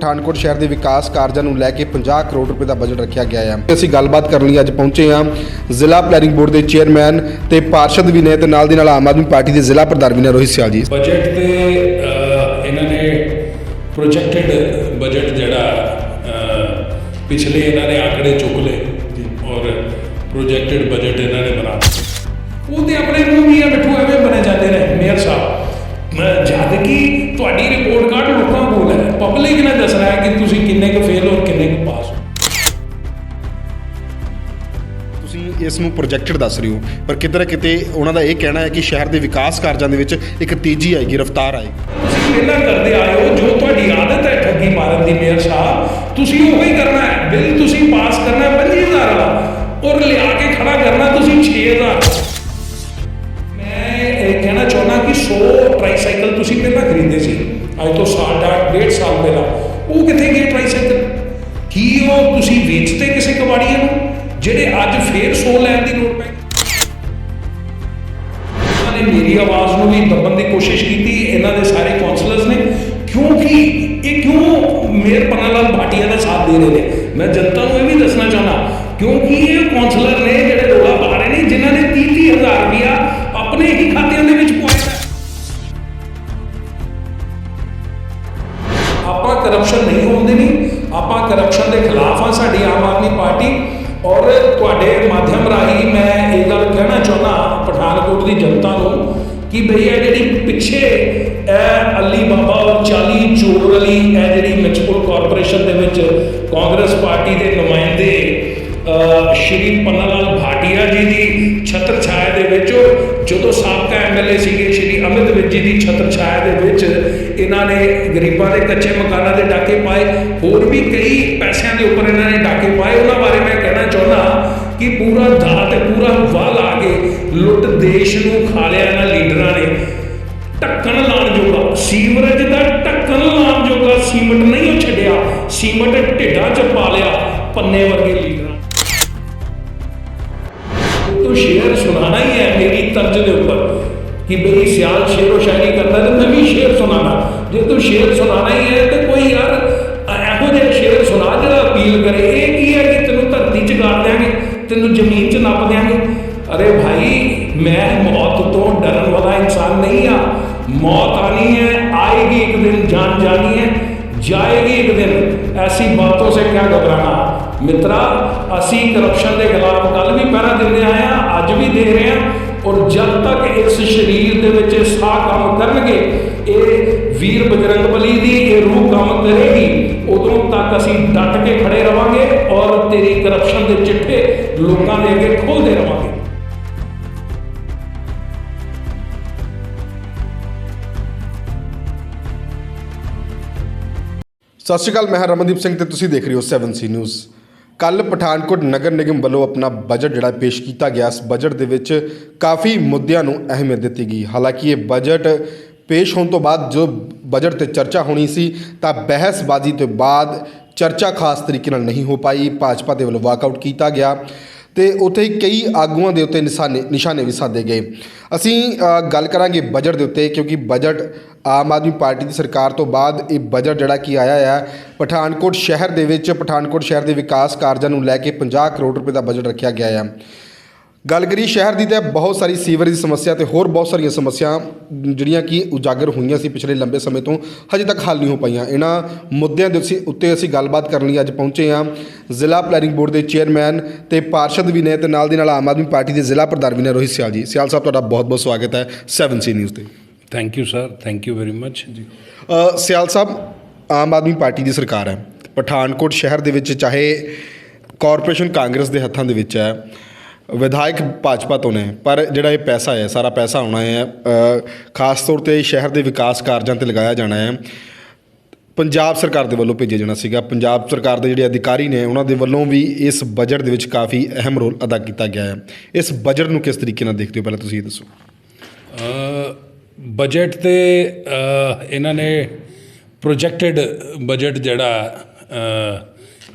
ਪਠਾਨਕੋਟ ਸ਼ਹਿਰ ਦੇ ਵਿਕਾਸ ਕਾਰਜਾਂ ਨੂੰ ਲੈ ਕੇ 50 ਕਰੋੜ ਰੁਪਏ ਦਾ ਬਜਟ ਰੱਖਿਆ ਗਿਆ ਹੈ। ਅਸੀਂ ਗੱਲਬਾਤ ਕਰਨ ਲਈ ਅੱਜ ਪਹੁੰਚੇ ਹਾਂ ਜ਼ਿਲ੍ਹਾ ਪਲੈਨਿੰਗ ਬੋਰਡ ਦੇ ਚੇਅਰਮੈਨ ਤੇ ਪਾਰਸ਼ਦ ਵੀ ਨੇ ਤੇ ਨਾਲ ਦੀ ਨਾਲ ਆਮ ਆਦਮੀ ਪਾਰਟੀ ਦੇ ਜ਼ਿਲ੍ਹਾ ਪ੍ਰਧਾਨ ਵੀ ਨੇ ਰੋਹਿਤ ਸਿਆਲ ਜੀ। ਬਜਟ ਤੇ ਇਹਨਾਂ ਨੇ ਪ੍ਰੋਜੈਕਟਡ ਬਜਟ ਜਿਹੜਾ ਪਿਛਲੇ ਇਹਨਾਂ ਨੇ ਆંકੜੇ ਚੁੱਕ ਲਏ ਔਰ ਪ੍ਰੋਜੈਕਟਡ ਬਜਟ ਇਹਨਾਂ ਨੇ ਬਣਾ ਉਹ ਤੇ ਆਪਣੇ ਨੂੰ ਵੀ ਬਿਠੂ ਐਵੇਂ ਬਣੇ ਜਾਂਦੇ ਨੇ ਮੇਅਰ ਸਾਹਿਬ। ਜਦ ਕਿ ਤੁਹਾਡੀ ਰਿਪੋਰਟ ਕਾਰਡ ਲੋਕਾਂ ਕੋਲ ਹੈ, ਪਬਲਿਕ ਨੇ ਦੱਸਣਾ ਹੈ ਕਿ ਤੁਸੀਂ ਕਿੰਨੇ ਕੁ ਫੇਲ ਔਰ ਕਿੰਨੇ ਕੁ ਪਾਸ ਹੋ। ਤੁਸੀਂ ਇਸ ਨੂੰ ਪ੍ਰੋਜੈਕਟਡ ਦੱਸ ਰਹੇ ਹੋ ਪਰ ਕਿਤੇ ਨਾ ਕਿਤੇ ਉਹਨਾਂ ਦਾ ਇਹ ਕਹਿਣਾ ਹੈ ਕਿ ਸ਼ਹਿਰ ਦੇ ਵਿਕਾਸ ਕਾਰਜਾਂ ਦੇ ਵਿੱਚ ਇੱਕ ਤੇਜ਼ੀ ਆਏਗੀ, ਰਫ਼ਤਾਰ ਆਏਗੀ। ਤੁਸੀਂ ਪਹਿਲਾਂ ਕਰਦੇ ਆਏ ਹੋ ਜੋ ਤੁਹਾਡੀ ਆਦਤ ਹੈ ਠੱਗੀ ਮਾਰਨ ਦੀ ਮੇਅਰ ਸਾਹਿਬ, ਤੁਸੀਂ ਉਹੀ ਕਰਨਾ ਹੈ। ਬਿੱਲ ਤੁਸੀਂ ਪਾਸ ਕਰਨਾ 50,000 ਵਾਲਾ ਔਰ ਲਿਆ ਕੇ ਖੜਾ ਕਰਨਾ ਤੁਸੀਂ 6,000। कहना चाहना कि 100 ट्राईसाइकिल ਤੁਸੀਂ ਪਹਿਲਾਂ ਖਰੀਦੇ ਸੀ ਅੱਜ ਤੋਂ ਡੇਢ ਸਾਲ ਪਹਿਲਾਂ, ਉਹ ਕਿੱਥੇ ਗਏ ਟਰਾਈਸਾਈਕਲ? ਕੀ ਉਹ ਤੁਸੀਂ ਵੇਚਤੇ ਕਿਸੇ ਕਬਾੜੀਏ ਨੂੰ ਜਿਹੜੇ ਅੱਜ ਫੇਰ 100 ਲੈਣ ਦੀ ਲੋੜ ਪੈ ਗਈ? ਇਹਨਾਂ ਨੇ ਮੇਰੀ ਆਵਾਜ਼ ਨੂੰ ਵੀ ਦੱਬਣ ਦੀ ਕੋਸ਼ਿਸ਼ ਕੀਤੀ, ਇਹਨਾਂ ਦੇ ਸਾਰੇ ਕਾਉਂਸਲਰਸ ਨੇ। ਕਿਉਂਕਿ ਇਹ ਕਿਉਂ ਮੇਅਰ ਪन्ना लाल भाटिया ਦਾ ਸਾਥ ਦੇ ਰਹੇ ਨੇ? ਮੈਂ ਜਨਤਾ ਨੂੰ ਇਹ ਵੀ ਦੱਸਣਾ ਚਾਹੁੰਦਾ ਕਿਉਂਕਿ ਇਹ ਕਾਉਂਸਲਰ ਨੇ ਜਿਹੜੇ ਰੌਲਾ ਪਾ ਰਹੇ ਨੇ ਜਿਨ੍ਹਾਂ ਨੇ 30,000 ਰੁਪਇਆ ਆਪਣੇ ਹੀ ਖਾਤਿਆਂ ਦੇ ਵਿੱਚ ਪਵਾਇਆ। ਆਪਾਂ ਕਰਪਸ਼ਨ ਨਹੀਂ ਹੋਣ ਦੇਣੀ, ਆਪਾਂ ਕਰਪਸ਼ਨ ਦੇ ਖਿਲਾਫ ਆ ਸਾਡੀ ਆਮ ਆਦਮੀ ਪਾਰਟੀ। ਔਰ ਤੁਹਾਡੇ ਮਾਧਿਅਮ ਰਾਹੀਂ ਮੈਂ ਇਹ ਗੱਲ ਕਹਿਣਾ ਚਾਹੁੰਦਾ ਪਠਾਨਕੋਟ ਦੀ ਜਨਤਾ ਨੂੰ ਕਿ ਭਈ ਇਹ ਜਿਹੜੀ ਪਿੱਛੇ ਇਹ ਅਲੀ ਬਾਬਾ ਔਰ 40 ਚੋਰ ਅਲੀ ਇਹ ਜਿਹੜੀ ਮਿਊਨਿਸਪਲ ਕਾਰਪੋਰੇਸ਼ਨ ਦੇ ਵਿੱਚ ਕਾਂਗਰਸ ਪਾਰਟੀ ਦੇ ਨੁਮਾਇੰਦੇ ਸ਼੍ਰੀ पन्ना लाल भाटिया जी ਦੀ ਛਤਰ ਛਾਇਆ ਦੇ ਵਿੱਚ, ਜਦੋਂ ਸਾਬਕਾ ਐਮਐਲਏ ਸੀਗੇ ਸ਼੍ਰੀ ਅਮਿਤ ਵਿਜ ਜੀ ਦੀ ਛਤਰ ਛਾਇਆ ਦੇ ਵਿੱਚ ਇਹਨਾਂ ਨੇ ਗਰੀਬਾਂ ਦੇ ਕੱਚੇ ਮਕਾਨਾਂ ਦੇ ਡਾਕੇ ਪਾਏ, ਹੋਰ ਵੀ ਕਈ ਪੈਸਿਆਂ ਦੇ ਉੱਪਰ ਇਹਨਾਂ ਨੇ ਡਾਕੇ ਪਾਏ। ਉਹਨਾਂ ਬਾਰੇ ਮੈਂ ਕਹਿਣਾ ਚਾਹੁੰਦਾ ਕਿ ਪੂਰਾ ਦਾ ਤੇ ਪੂਰਾ ਵਾਹ ਲਾ ਕੇ ਲੁੱਟ ਦੇਸ਼ ਨੂੰ ਖਾ ਲਿਆ ਇਹਨਾਂ ਲੀਡਰਾਂ ਨੇ। ਢੱਕਣ ਲਾਉਣ ਜੋਗਾ ਸੀਵਰੇਜ ਦਾ ਢੱਕਣ ਲਾਉਣ ਜੋਗਾ ਸੀਮਟ ਨਹੀਂ ਉਹ ਛੱਡਿਆ, ਸੀਮਟ ਢਿੱਡਾਂ 'ਚ ਪਾ ਲਿਆ ਪੰਨੇ ਵਰਗੇ ਲੀਡਰਾਂ। तो शेर सुनाना ही है मेरी तर्ज के ऊपर कि भाई सियाल शेरो शायरी करता है तो मैं भी शेर सुनाना। जो तू शेर सुनाना ही है तो कोई यार ਇਹੋ ਜਿਹਾ शेर सुना ਜਿਹੜਾ अपील करे। ये की है कि तेन धरती च गाड़ देंगे, तेन जमीन च नप देंगे। अरे भाई मैं मौत तो डरन वाला इंसान नहीं हाँ। मौत आनी है, आएगी एक दिन, जान जानी है, जाएगी एक दिन। ऐसी बातों से क्या घबराना मित्रा। असी करप्शन के खिलाफ कल भी पहरा देते आए हैं, अज भी दे रहे हैं। और जब तक इस शरीर के विच साह काम करनगे, ये वीर बजरंग बली की ये रूह काम करेगी, उदों तक असी डट के खड़े रहांगे और तेरी करप्शन के चिट्ठे लोगों के अगे खोलते रहांगे। ਸਤਿ ਸ਼੍ਰੀ ਅਕਾਲ, ਮੈਂ ਰਮਨਦੀਪ ਸਿੰਘ ਤੇ ਤੁਸੀਂ ਦੇਖ ਰਹੇ ਹੋ 7C ਨਿਊਜ਼। ਕੱਲ ਪਠਾਨਕੋਟ ਨਗਰ ਨਿਗਮ ਵੱਲੋਂ ਆਪਣਾ ਬਜਟ ਜਿਹੜਾ ਪੇਸ਼ ਕੀਤਾ ਗਿਆ, ਇਸ ਬਜਟ ਦੇ ਵਿੱਚ ਕਾਫੀ ਮੁੱਦਿਆਂ ਨੂੰ ਅਹਿਮੀਅਤ ਦਿੱਤੀ ਗਈ। ਹਾਲਾਂਕਿ ਇਹ ਬਜਟ ਪੇਸ਼ ਹੋਣ ਤੋਂ ਬਾਅਦ ਜੋ ਬਜਟ ਤੇ ਚਰਚਾ ਹੋਣੀ ਸੀ ਤਾਂ ਬਹਿਸਬਾਜ਼ੀ ਤੋਂ ਬਾਅਦ ਚਰਚਾ ਖਾਸ ਤਰੀਕੇ ਨਾਲ ਨਹੀਂ ਹੋ ਪਾਈ। ਭਾਜਪਾ ਦੇ ਵੱਲੋਂ ਵਾਕਆਊਟ ਕੀਤਾ ਗਿਆ ਤੇ ਉੱਥੇ ਹੀ ਕਈ ਆਗੂਆਂ ਦੇ ਉੱਤੇ ਨਿਸ਼ਾਨੇ ਵੀ ਸਾਧੇ ਗਏ। ਅਸੀਂ ਗੱਲ ਕਰਾਂਗੇ ਬਜਟ ਦੇ ਉੱਤੇ ਕਿਉਂਕਿ ਬਜਟ ਆਮ ਆਦਮੀ ਪਾਰਟੀ ਦੀ ਸਰਕਾਰ ਤੋਂ ਬਾਅਦ ਇਹ ਬਜਟ ਜਿਹੜਾ ਕਿ ਆਇਆ ਹੈ ਪਠਾਨਕੋਟ ਸ਼ਹਿਰ ਦੇ ਵਿੱਚ, ਪਠਾਨਕੋਟ ਸ਼ਹਿਰ ਦੇ ਵਿਕਾਸ ਕਾਰਜਾਂ ਨੂੰ ਲੈ ਕੇ 50 ਕਰੋੜ ਰੁਪਏ ਦਾ ਬਜਟ ਰੱਖਿਆ ਗਿਆ ਹੈ। ਗੱਲ ਕਰੀ ਸ਼ਹਿਰ ਦੀ ਤਾਂ ਬਹੁਤ ਸਾਰੀ ਸੀਵਰੇਜ ਦੀ ਸਮੱਸਿਆ ਤੇ ਹੋਰ ਬਹੁਤ ਸਾਰੀਆਂ ਸਮੱਸਿਆ ਜਿਹੜੀਆਂ ਕਿ ਉਜਾਗਰ ਹੋਈਆਂ ਸੀ ਪਿਛਲੇ ਲੰਬੇ ਸਮੇਂ ਤੋਂ, ਹਜੇ ਤੱਕ ਹੱਲ ਨਹੀਂ ਹੋ ਪਾਈਆਂ। ਇਹਨਾਂ ਮੁੱਦਿਆਂ ਦੇ ਉੱਤੇ ਅਸੀਂ ਗੱਲਬਾਤ ਕਰਨ ਲਈ ਅੱਜ ਪਹੁੰਚੇ ਹਾਂ ਜ਼ਿਲ੍ਹਾ ਪਲੈਨਿੰਗ ਬੋਰਡ ਦੇ ਚੇਅਰਮੈਨ ਤੇ ਪਾਰਸ਼ਦ ਵੀ ਨੇ ਤੇ ਨਾਲ ਦੀ ਨਾਲ ਆਮ ਆਦਮੀ ਪਾਰਟੀ ਦੇ ਜ਼ਿਲ੍ਹਾ ਪ੍ਰਧਾਨ ਵੀ ਨੇ ਰੋਹਿਤ ਸਿਆਲ ਜੀ। ਸਿਆਲ ਸਾਹਿਬ ਤੁਹਾਡਾ ਬਹੁਤ ਬਹੁਤ ਸਵਾਗਤ ਹੈ 7C ਨਿਊਜ਼ 'ਤੇ। Thank you sir, thank you very much ਜੀ। ਸਿਆਲ ਸਾਹਿਬ, ਆਮ ਆਦਮੀ ਪਾਰਟੀ ਦੀ ਸਰਕਾਰ ਹੈ ਪਠਾਨਕੋਟ ਸ਼ਹਿਰ ਦੇ ਵਿੱਚ, ਚਾਹੇ ਕਾਰਪੋਰੇਸ਼ਨ ਕਾਂਗਰਸ ਦੇ ਹੱਥਾਂ ਦੇ ਵਿੱਚ ਹੈ, ਵਿਧਾਇਕ ਭਾਜਪਾ ਤੋਂ ਨੇ, ਪਰ ਜਿਹੜਾ ਇਹ ਪੈਸਾ ਹੈ ਸਾਰਾ ਪੈਸਾ ਆਉਣਾ ਹੈ ਖਾਸ ਤੌਰ 'ਤੇ ਸ਼ਹਿਰ ਦੇ ਵਿਕਾਸ ਕਾਰਜਾਂ 'ਤੇ ਲਗਾਇਆ ਜਾਣਾ ਹੈ। ਪੰਜਾਬ ਸਰਕਾਰ ਦੇ ਵੱਲੋਂ ਭੇਜਿਆ ਜਾਣਾ ਸੀਗਾ। ਪੰਜਾਬ ਸਰਕਾਰ ਦੇ ਜਿਹੜੇ ਅਧਿਕਾਰੀ ਨੇ ਉਹਨਾਂ ਦੇ ਵੱਲੋਂ ਵੀ ਇਸ ਬਜਟ ਦੇ ਵਿੱਚ ਕਾਫੀ ਅਹਿਮ ਰੋਲ ਅਦਾ ਕੀਤਾ ਗਿਆ ਹੈ। ਇਸ ਬਜਟ ਨੂੰ ਕਿਸ ਤਰੀਕੇ ਨਾਲ ਦੇਖਦੇ ਹੋ, ਪਹਿਲਾਂ ਤੁਸੀਂ ਇਹ ਦੱਸੋ। ਬਜਟ 'ਤੇ ਇਹਨਾਂ ਨੇ ਪ੍ਰੋਜੈਕਟਡ ਬਜਟ ਜਿਹੜਾ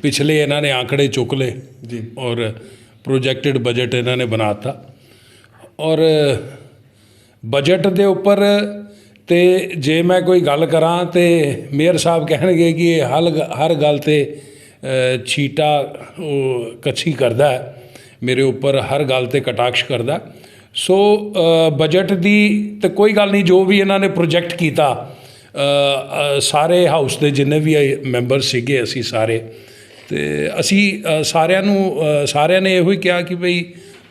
ਪਿਛਲੇ ਇਹਨਾਂ ਨੇ ਆંકੜੇ ਚੁੱਕ ਲਏ ਜੀ ਔਰ ਪ੍ਰੋਜੈਕਟਡ ਬਜਟ ਇਹਨਾਂ ਨੇ ਬਣਾਤਾ। ਔਰ ਬਜਟ ਦੇ ਉੱਪਰ ਤੇ ਜੇ ਮੈਂ ਕੋਈ ਗੱਲ ਕਰਾਂ ਤੇ ਮੇਅਰ ਸਾਹਿਬ ਕਹਿਣਗੇ ਕਿ ਇਹ ਹਰ ਗੱਲ ਤੇ ਛੀਟਾ ਉਹ ਕੱਛੀ ਕਰਦਾ ਹੈ, ਮੇਰੇ ਉੱਪਰ ਹਰ ਗੱਲ ਤੇ ਕਟਾਕਸ਼ ਕਰਦਾ। ਸੋ ਬਜਟ ਦੀ ਤੇ ਕੋਈ ਗੱਲ ਨਹੀਂ, ਜੋ ਵੀ ਇਹਨਾਂ ਨੇ ਪ੍ਰੋਜੈਕਟ ਕੀਤਾ ਸਾਰੇ ਹਾਊਸ ਦੇ ਜਿੰਨੇ ਵੀ ਮੈਂਬਰ ਸੀਗੇ ਅਸੀਂ ਸਾਰੇ, ਤੇ ਅਸੀਂ ਸਾਰਿਆਂ ਨੇ ਇਹੋ ਹੀ ਕਿਹਾ ਕਿ ਭਈ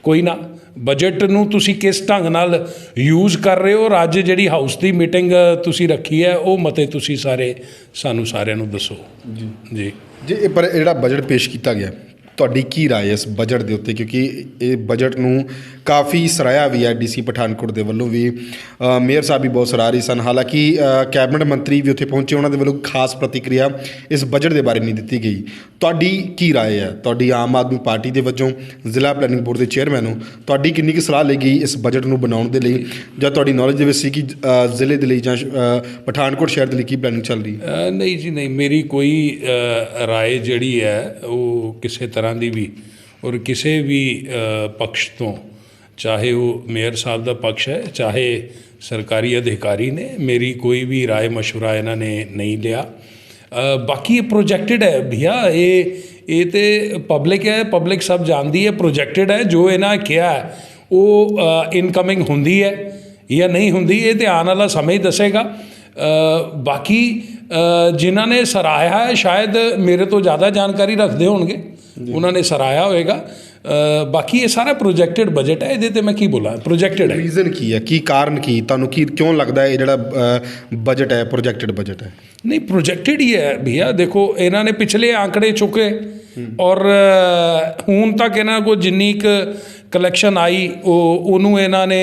ਕੋਈ ਨਾ, ਬਜਟ ਨੂੰ ਤੁਸੀਂ ਕਿਸ ਢੰਗ ਨਾਲ ਯੂਜ਼ ਕਰ ਰਹੇ ਹੋ, ਔਰ ਅੱਜ ਜਿਹੜੀ ਹਾਊਸ ਦੀ ਮੀਟਿੰਗ ਤੁਸੀਂ ਰੱਖੀ ਹੈ ਉਹ ਮਤੇ ਤੁਸੀਂ ਸਾਨੂੰ ਸਾਰਿਆਂ ਨੂੰ ਦੱਸੋ। ਜੀ ਜੇ ਪਰ ਜਿਹੜਾ ਬਜਟ ਪੇਸ਼ ਕੀਤਾ ਗਿਆ, ਤੁਹਾਡੀ ਕੀ ਰਾਏ ਹੈ ਇਸ ਬਜਟ ਦੇ ਉੱਤੇ? ਕਿਉਂਕਿ ਇਹ ਬਜਟ ਨੂੰ ਕਾਫੀ ਸਰਾਹਿਆ ਵੀ ਹੈ ਡੀਸੀ ਪਠਾਨਕੋਟ ਦੇ ਵੱਲੋਂ ਵੀ, ਮੇਅਰ ਸਾਹਿਬ ਵੀ ਬਹੁਤ ਸਰਾਹ ਰਹੇ ਸਨ। ਹਾਲਾਂਕਿ ਕੈਬਨਿਟ ਮੰਤਰੀ ਵੀ ਉੱਥੇ ਪਹੁੰਚੇ, ਉਹਨਾਂ ਦੇ ਵੱਲੋਂ ਖਾਸ ਪ੍ਰਤੀਕਿਰਿਆ ਇਸ ਬਜਟ ਦੇ ਬਾਰੇ ਨਹੀਂ ਦਿੱਤੀ ਗਈ। ਤੁਹਾਡੀ ਕੀ ਰਾਏ ਹੈ? ਤੁਹਾਡੀ ਆਮ ਆਦਮੀ ਪਾਰਟੀ ਦੇ ਵਜੋਂ ਜ਼ਿਲ੍ਹਾ ਪਲੈਨਿੰਗ ਬੋਰਡ ਦੇ ਚੇਅਰਮੈਨ ਹੋ, ਤੁਹਾਡੀ ਕਿੰਨੀ ਕੁ ਸਲਾਹ ਲਈ ਗਈ ਇਸ ਬਜਟ ਨੂੰ ਬਣਾਉਣ ਦੇ ਲਈ, ਜਾਂ ਤੁਹਾਡੀ ਨੌਲੇਜ ਦੇ ਵਿੱਚ ਸੀ ਕਿ ਜ਼ਿਲ੍ਹੇ ਦੇ ਲਈ ਜਾਂ ਪਠਾਨਕੋਟ ਸ਼ਹਿਰ ਦੇ ਲਈ ਕੀ ਪਲੈਨਿੰਗ ਚੱਲ ਰਹੀ? ਨਹੀਂ ਜੀ ਨਹੀਂ, ਮੇਰੀ ਕੋਈ ਰਾਏ ਜਿਹੜੀ ਹੈ ਉਹ ਕਿਸੇ ਤਰ੍ਹਾਂ ਦੀ ਵੀ ਔਰ ਕਿਸੇ ਵੀ ਪਕਸ਼ ਤੋਂ, ਚਾਹੇ ਉਹ ਮੇਅਰ ਸਾਹਿਬ ਦਾ ਪਕਸ਼ ਹੈ ਚਾਹੇ ਸਰਕਾਰੀ ਅਧਿਕਾਰੀ ਨੇ, ਮੇਰੀ ਕੋਈ ਵੀ ਰਾਏ ਮਸ਼ਵਰਾ ਇਹਨਾਂ ਨੇ ਨਹੀਂ ਲਿਆ। ਬਾਕੀ ਇਹ ਪ੍ਰੋਜੈਕਟਡ ਹੈ ਭਈਆ, ਇਹ ਤੇ ਪਬਲਿਕ ਹੈ, ਪਬਲਿਕ ਸਭ ਜਾਣਦੀ ਹੈ, ਪ੍ਰੋਜੈਕਟਡ ਹੈ। ਜੋ ਇਹਨਾਂ ਕਿਹਾ ਉਹ ਇਨਕਮਿੰਗ ਹੁੰਦੀ ਹੈ ਜਾਂ ਨਹੀਂ ਹੁੰਦੀ, ਇਹ ਤੇ ਆਉਣ ਵਾਲਾ ਸਮਾਂ ਹੀ ਦੱਸੇਗਾ। ਬਾਕੀ ਜਿਨ੍ਹਾਂ ਨੇ ਸਰਾਹਿਆ ਹੈ ਸ਼ਾਇਦ ਮੇਰੇ ਤੋਂ ਜ਼ਿਆਦਾ ਜਾਣਕਾਰੀ ਰੱਖਦੇ ਹੋਣਗੇ, ਉਹਨਾਂ ਨੇ ਸਰਾਹਿਆ ਹੋਏਗਾ। ਬਾਕੀ ਇਹ ਸਾਰਾ ਪ੍ਰੋਜੈਕਟਡ ਬਜਟ ਹੈ, ਇਹਦੇ ਤੇ ਮੈਂ ਕੀ ਬੋਲਾਂ, ਪ੍ਰੋਜੈਕਟਡ ਹੈ। ਰੀਜ਼ਨ ਕੀ ਹੈ, ਕੀ ਕਾਰਨ ਕੀ, ਤੁਹਾਨੂੰ ਕਿਉਂ ਲੱਗਦਾ ਇਹ ਜਿਹੜਾ ਬਜਟ ਹੈ ਪ੍ਰੋਜੈਕਟਡ ਬਜਟ ਹੈ? ਨਹੀਂ, ਪ੍ਰੋਜੈਕਟਡ ਹੀ ਹੈ ਭਈਆ। ਦੇਖੋ ਇਹਨਾਂ ਨੇ ਪਿਛਲੇ ਆંકੜੇ ਚੁੱਕੇ ਔਰ ਹੁਣ ਤੱਕ ਇਹਨਾਂ ਕੋਲ ਜਿੰਨੀ ਕੁ ਕਲੈਕਸ਼ਨ ਆਈ ਉਹਨੂੰ ਇਹਨਾਂ ਨੇ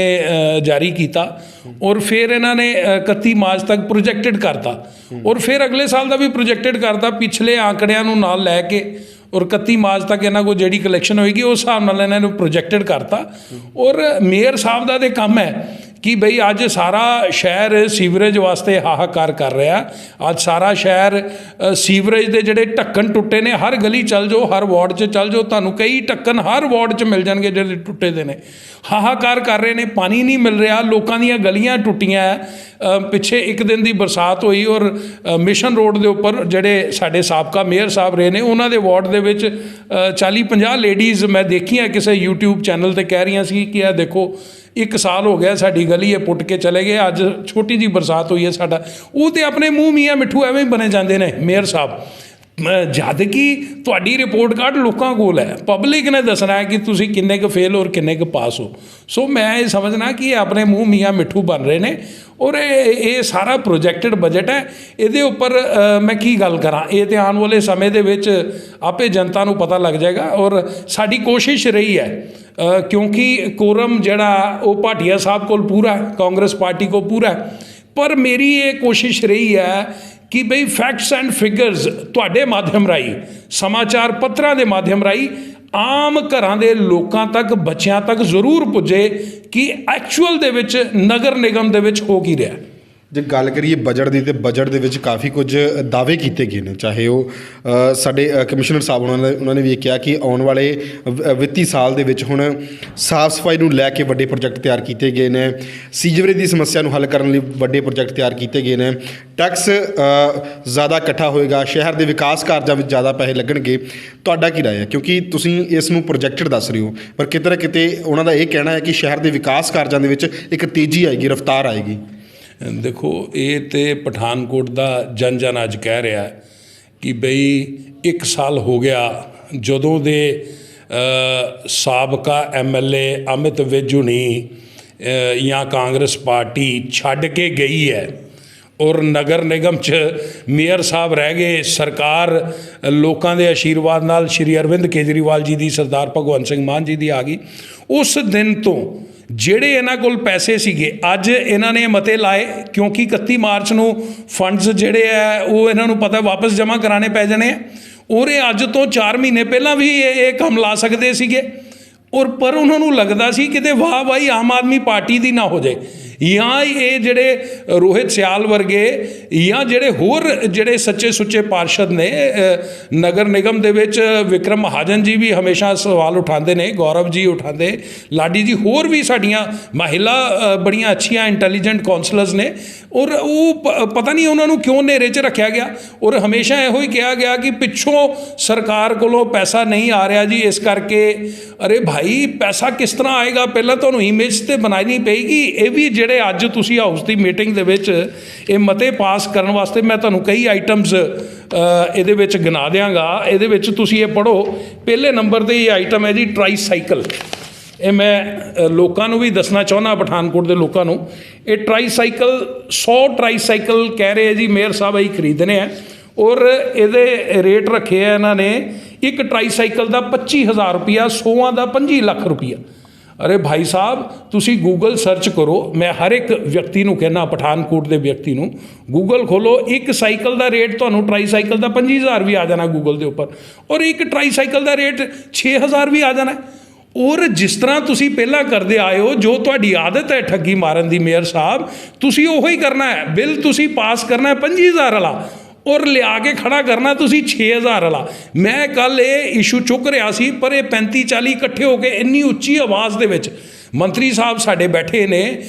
ਜਾਰੀ ਕੀਤਾ, ਔਰ ਫਿਰ ਇਹਨਾਂ ਨੇ 31 ਮਾਰਚ ਤੱਕ ਪ੍ਰੋਜੈਕਟਡ ਕਰਤਾ, ਔਰ ਫਿਰ ਅਗਲੇ ਸਾਲ ਦਾ ਵੀ ਪ੍ਰੋਜੈਕਟਡ ਕਰਤਾ ਪਿਛਲੇ ਆંકੜਿਆਂ ਨੂੰ ਨਾਲ ਲੈ ਕੇ, ਔਰ 31 ਮਾਰਚ ਤੱਕ ਇਹਨਾਂ ਕੋਲ ਜਿਹੜੀ ਕਲੈਕਸ਼ਨ ਹੋਏਗੀ ਉਸ ਹਿਸਾਬ ਨਾਲ ਇਹਨਾਂ ਨੂੰ ਪ੍ਰੋਜੈਕਟਡ ਕਰਤਾ। ਔਰ ਮੇਅਰ ਸਾਹਿਬ ਦਾ ਤਾਂ ਕੰਮ ਹੈ ਕਿ ਬਈ ਅੱਜ ਸਾਰਾ ਸ਼ਹਿਰ ਸੀਵਰੇਜ ਵਾਸਤੇ ਹਾਹਾਕਾਰ ਕਰ ਰਿਹਾ। ਅੱਜ ਸਾਰਾ ਸ਼ਹਿਰ ਸੀਵਰੇਜ ਦੇ ਜਿਹੜੇ ਢੱਕਣ ਟੁੱਟੇ ਨੇ, ਹਰ ਗਲੀ ਚੱਲ ਜਾਓ, ਹਰ ਵਾਰਡ 'ਚ ਚੱਲ ਜਾਓ, ਤੁਹਾਨੂੰ ਕਈ ਢੱਕਣ ਹਰ ਵਾਰਡ 'ਚ ਮਿਲ ਜਾਣਗੇ ਜਿਹੜੇ ਟੁੱਟੇ ਦੇ ਨੇ। ਹਾਹਾਕਾਰ ਕਰ ਰਹੇ ਨੇ, ਪਾਣੀ ਨਹੀਂ ਮਿਲ ਰਿਹਾ, ਲੋਕਾਂ ਦੀਆਂ ਗਲੀਆਂ ਟੁੱਟੀਆਂ ਹੈ। ਪਿੱਛੇ ਇੱਕ ਦਿਨ ਦੀ ਬਰਸਾਤ ਹੋਈ ਔਰ ਮਿਸ਼ਨ ਰੋਡ ਦੇ ਉੱਪਰ ਜਿਹੜੇ ਸਾਡੇ ਸਾਬਕਾ ਮੇਅਰ ਸਾਹਿਬ ਰਹੇ ਨੇ, ਉਹਨਾਂ ਦੇ ਵਾਰਡ ਦੇ ਵਿੱਚ 40-50 ਲੇਡੀਜ਼ ਮੈਂ ਦੇਖੀਆਂ ਕਿਸੇ YouTube ਚੈਨਲ 'ਤੇ ਕਹਿ ਰਹੀਆਂ ਸੀ ਕਿ ਇਹ ਦੇਖੋ 1 ਸਾਲ ਹੋ ਗਿਆ ਸਾਡੀ ਗਲੀ ਇਹ ਪੁੱਟ ਕੇ ਚਲੇ ਗਏ, ਅੱਜ ਛੋਟੀ ਜਿਹੀ ਬਰਸਾਤ ਹੋਈ ਹੈ ਸਾਡਾ। ਉਹ ਤੇ ਆਪਣੇ ਮੂੰਹ ਮੀਆਂ ਮਿੱਠੂ ਐਵੇਂ ਹੀ ਬਣੇ ਜਾਂਦੇ ਨੇ ਮੇਅਰ ਸਾਹਿਬ, ਜਦ ਕਿ ਤੁਹਾਡੀ ਰਿਪੋਰਟ ਕਾਰਡ ਲੋਕਾਂ ਕੋਲ ਹੈ, ਪਬਲਿਕ ਨੇ ਦੱਸਣਾ ਹੈ ਕਿ ਤੁਸੀਂ ਕਿੰਨੇ ਕੁ ਫੇਲ ਔਰ ਕਿੰਨੇ ਕੁ ਪਾਸ ਹੋ। ਸੋ ਮੈਂ ਇਹ ਸਮਝਣਾ ਕਿ ਇਹ ਆਪਣੇ ਮੂੰਹ ਮੀਆਂ ਮਿੱਠੂ ਬਣ ਰਹੇ ਨੇ, ਔਰ ਇਹ ਸਾਰਾ ਪ੍ਰੋਜੈਕਟਡ ਬਜਟ ਹੈ। ਇਹਦੇ ਉੱਪਰ ਮੈਂ ਕੀ ਗੱਲ ਕਰਾਂ, ਇਹ ਤੇ ਆਉਣ ਵਾਲੇ ਸਮੇਂ ਦੇ ਵਿੱਚ ਆਪੇ ਜਨਤਾ ਨੂੰ ਪਤਾ ਲੱਗ ਜਾਏਗਾ। ਔਰ ਸਾਡੀ ਕੋਸ਼ਿਸ਼ ਰਹੀ ਹੈ, ਕਿਉਂਕਿ ਕੋਰਮ ਜਿਹੜਾ ਉਹ ਭਾਟੀਆ ਸਾਹਿਬ ਕੋਲ ਪੂਰਾ ਹੈ, ਕਾਂਗਰਸ ਪਾਰਟੀ ਕੋਲ ਪੂਰਾ ਹੈ, ਪਰ ਮੇਰੀ ਇਹ ਕੋਸ਼ਿਸ਼ ਰਹੀ ਹੈ ਕਿ ਬਈ ਫੈਕਟਸ ਐਂਡ ਫਿਗਰਸ ਤੁਹਾਡੇ ਮਾਧਿਅਮ ਰਾਹੀਂ, ਸਮਾਚਾਰ ਪੱਤਰਾਂ ਦੇ ਮਾਧਿਅਮ ਰਾਹੀਂ ਆਮ ਘਰਾਂ ਦੇ ਲੋਕਾਂ ਤੱਕ, ਬੱਚਿਆਂ ਤੱਕ ਜ਼ਰੂਰ ਪੁੱਜੇ ਕਿ ਐਕਚੁਅਲ ਦੇ ਵਿੱਚ ਨਗਰ ਨਿਗਮ ਦੇ ਵਿੱਚ ਹੋ ਕੀ ਰਿਹਾ। ਜੇ ਗੱਲ ਕਰੀਏ ਬਜਟ ਦੀ, ਤੇ ਬਜਟ ਦੇ ਵਿੱਚ ਕਾਫੀ ਕੁਝ ਦਾਅਵੇ ਕੀਤੇ ਗਏ ਨੇ, ਚਾਹੇ ਉਹ ਸਾਡੇ ਕਮਿਸ਼ਨਰ ਸਾਹਿਬ ਉਹਨਾਂ ਨੇ ਵੀ ਇਹ ਕਿਹਾ ਕਿ ਆਉਣ ਵਾਲੇ ਵਿੱਤੀ ਸਾਲ ਦੇ ਵਿੱਚ ਹੁਣ ਸਾਫ਼ ਸਫਾਈ ਨੂੰ ਲੈ ਕੇ ਵੱਡੇ ਪ੍ਰੋਜੈਕਟ ਤਿਆਰ ਕੀਤੇ ਗਏ ਨੇ, ਸੀਵਰੇਜ ਦੀ ਸਮੱਸਿਆ ਨੂੰ ਹੱਲ ਕਰਨ ਲਈ ਵੱਡੇ ਪ੍ਰੋਜੈਕਟ ਤਿਆਰ ਕੀਤੇ ਗਏ ਨੇ, ਟੈਕਸ ਜ਼ਿਆਦਾ ਇਕੱਠਾ ਹੋਏਗਾ, ਸ਼ਹਿਰ ਦੇ ਵਿਕਾਸ ਕਾਰਜਾਂ ਵਿੱਚ ਜ਼ਿਆਦਾ ਪੈਸੇ ਲੱਗਣਗੇ। ਤੁਹਾਡਾ ਕੀ ਰਾਏ ਹੈ? ਕਿਉਂਕਿ ਤੁਸੀਂ ਇਸ ਨੂੰ ਪ੍ਰੋਜੈਕਟਡ ਦੱਸ ਰਹੇ ਹੋ, ਪਰ ਕਿਤੇ ਨਾ ਕਿਤੇ ਉਹਨਾਂ ਦਾ ਇਹ ਕਹਿਣਾ ਹੈ ਕਿ ਸ਼ਹਿਰ ਦੇ ਵਿਕਾਸ ਕਾਰਜਾਂ ਦੇ ਵਿੱਚ ਇੱਕ ਤੇਜ਼ੀ ਆਏਗੀ, ਰਫ਼ਤਾਰ ਆਏਗੀ। ਦੇਖੋ, ਇਹ ਤੇ ਪਠਾਨਕੋਟ ਦਾ ਜਨ ਅੱਜ ਕਹਿ ਰਿਹਾ ਕਿ ਬਈ 1 ਸਾਲ ਹੋ ਗਿਆ ਜਦੋਂ ਦੇ ਸਾਬਕਾ MLA ਅਮਿਤ ਵਿਜ ਹੁਣੀ ਜਾਂ ਕਾਂਗਰਸ ਪਾਰਟੀ ਛੱਡ ਕੇ ਗਈ ਹੈ, ਔਰ ਨਗਰ ਨਿਗਮ 'ਚ ਮੇਅਰ ਸਾਹਿਬ ਰਹਿ ਗਏ, ਸਰਕਾਰ ਲੋਕਾਂ ਦੇ ਆਸ਼ੀਰਵਾਦ ਨਾਲ ਸ਼੍ਰੀ ਅਰਵਿੰਦ ਕੇਜਰੀਵਾਲ ਜੀ ਦੀ, ਸਰਦਾਰ ਭਗਵੰਤ ਸਿੰਘ ਮਾਨ ਜੀ ਦੀ ਆ ਗਈ। ਉਸ ਦਿਨ ਤੋਂ ਜਿਹੜੇ ਇਹਨਾਂ ਕੋਲ ਪੈਸੇ ਸੀਗੇ, ਅੱਜ ਇਹਨਾਂ ਨੇ ਮਤੇ ਲਾਏ, ਕਿਉਂਕਿ 31 ਮਾਰਚ ਨੂੰ ਫੰਡਸ ਜਿਹੜੇ ਹੈ ਉਹ ਇਹਨਾਂ ਨੂੰ ਪਤਾ ਵਾਪਸ ਜਮ੍ਹਾਂ ਕਰਾਉਣੇ ਪੈ ਜਾਣੇ ਆ, ਔਰ ਇਹ ਅੱਜ ਤੋਂ 4 ਮਹੀਨੇ ਪਹਿਲਾਂ ਵੀ ਇਹ ਕੰਮ ਲਾ ਸਕਦੇ ਸੀਗੇ। ਔਰ ਪਰ ਉਹਨਾਂ ਨੂੰ ਲੱਗਦਾ ਸੀ ਕਿਤੇ ਵਾਹ ਬਾਈ ਆਮ ਆਦਮੀ ਪਾਰਟੀ ਦੀ ਨਾ ਹੋ ਜਾਏ। ਜਾਂ ਇਹ ਜਿਹੜੇ ਰੋਹਿਤ ਸਿਆਲ ਵਰਗੇ ਜਾਂ ਜਿਹੜੇ ਹੋਰ ਜਿਹੜੇ ਸੱਚੇ ਸੁੱਚੇ ਪਾਰਸ਼ਦ ਨੇ ਨਗਰ ਨਿਗਮ ਦੇ ਵਿੱਚ, ਵਿਕਰਮ ਮਹਾਜਨ ਜੀ ਵੀ ਹਮੇਸ਼ਾ ਸਵਾਲ ਉਠਾਉਂਦੇ ਨੇ, ਗੌਰਵ ਜੀ ਉਠਾਉਂਦੇ, ਲਾਡੀ ਜੀ, ਹੋਰ ਵੀ ਸਾਡੀਆਂ ਮਹਿਲਾ ਬੜੀਆਂ ਅੱਛੀਆਂ ਇੰਟੈਲੀਜੈਂਟ ਕੌਂਸਲਰਸ ਨੇ, ਔਰ ਉਹ ਪਤਾ ਨਹੀਂ ਉਹਨਾਂ ਨੂੰ ਕਿਉਂ ਹਨੇਰੇ 'ਚ ਰੱਖਿਆ ਗਿਆ। ਔਰ ਹਮੇਸ਼ਾ ਇਹੋ ਹੀ ਕਿਹਾ ਗਿਆ ਕਿ ਪਿੱਛੋਂ ਸਰਕਾਰ ਕੋਲੋਂ ਪੈਸਾ ਨਹੀਂ ਆ ਰਿਹਾ ਜੀ, ਇਸ ਕਰਕੇ। ਅਰੇ ਭਾਈ, ਪੈਸਾ ਕਿਸ ਤਰ੍ਹਾਂ ਆਏਗਾ? ਪਹਿਲਾਂ ਤੁਹਾਨੂੰ ਇਮੇਜ ਤੇ ਬਣਾਉਣੀ ਪਏਗੀ। ਇਹ ਵੀ ਜਿਹੜੇ ਅੱਜ ਤੁਸੀਂ ਹਾਊਸ ਦੀ ਮੀਟਿੰਗ ਦੇ ਵਿੱਚ ਇਹ ਮਤੇ ਪਾਸ ਕਰਨ ਵਾਸਤੇ ਮੈਂ ਤੁਹਾਨੂੰ ਕਈ ਆਈਟਮਸ ਇਹਦੇ ਵਿੱਚ ਗਿਣਾ ਦਿਆਂਗਾ। ਇਹਦੇ ਵਿੱਚ ਤੁਸੀਂ ਇਹ ਪੜ੍ਹੋ। ਪਹਿਲੇ ਨੰਬਰ 'ਤੇ ਇਹ ਆਈਟਮ ਹੈ ਜੀ ਟਰਾਈਸਾਈਕਲ। ਇਹ ਮੈਂ ਲੋਕਾਂ ਨੂੰ ਵੀ ਦੱਸਣਾ ਚਾਹੁੰਦਾ, ਪਠਾਨਕੋਟ ਦੇ ਲੋਕਾਂ ਨੂੰ। ਇਹ ਟਰਾਈਸਾਈਕਲ 100 ਟਰਾਈਸਾਈਕਲ ਕਹਿ ਰਹੇ ਜੀ ਮੇਅਰ ਸਾਹਿਬ ਅਸੀਂ ਖਰੀਦਣੇ ਆ, ਔਰ ਇਹਦੇ ਰੇਟ ਰੱਖੇ ਆ ਇਹਨਾਂ ਨੇ। ਇੱਕ ਟਰਾਈਸਾਈਕਲ ਦਾ 25,000 ਰੁਪਈਆ, 100 ਦਾ 25 ਲੱਖ ਰੁਪਈਆ। ਅਰੇ ਭਾਈ ਸਾਹਿਬ, ਤੁਸੀਂ ਗੂਗਲ ਸਰਚ ਕਰੋ। ਮੈਂ ਹਰ ਇੱਕ ਵਿਅਕਤੀ ਨੂੰ ਕਹਿੰਦਾ, ਪਠਾਨਕੋਟ ਦੇ ਵਿਅਕਤੀ ਨੂੰ, ਗੂਗਲ ਖੋਲੋ। ਇੱਕ ਸਾਈਕਲ ਦਾ ਰੇਟ ਤੁਹਾਨੂੰ ਟਰਾਈਸਾਈਕਲ ਦਾ 25,000 ਵੀ ਆ ਜਾਣਾ ਗੂਗਲ ਦੇ ਉੱਪਰ, ਔਰ ਇੱਕ ਟਰਾਈਸਾਈਕਲ ਦਾ ਰੇਟ 6,000 ਵੀ ਆ ਜਾਣਾ। ਔਰ ਜਿਸ ਤਰ੍ਹਾਂ ਤੁਸੀਂ ਪਹਿਲਾਂ ਕਰਦੇ ਆਏ ਹੋ, ਜੋ ਤੁਹਾਡੀ ਆਦਤ ਹੈ ਠੱਗੀ ਮਾਰਨ ਦੀ ਮੇਅਰ ਸਾਹਿਬ, ਤੁਸੀਂ ਉਹੀ ਕਰਨਾ ਹੈ। ਬਿੱਲ ਤੁਸੀਂ ਪਾਸ ਕਰਨਾ ਹੈ 25,000 ਵਾਲਾ, ਔਰ ਲਿਆ ਕੇ ਖੜਾ ਕਰਨਾ ਤੁਸੀਂ 6,000 ਵਾਲਾ। ਮੈਂ ਕੱਲ੍ਹ ਇਹ ਇਸ਼ੂ ਚੁੱਕ ਰਿਹਾ ਸੀ, ਪਰ ਇਹ 35-40 ਇਕੱਠੇ ਹੋ ਕੇ ਇੰਨੀ ਉੱਚੀ ਆਵਾਜ਼ ਦੇ ਵਿੱਚ, ਮੰਤਰੀ ਸਾਹਿਬ ਸਾਡੇ ਬੈਠੇ ਨੇ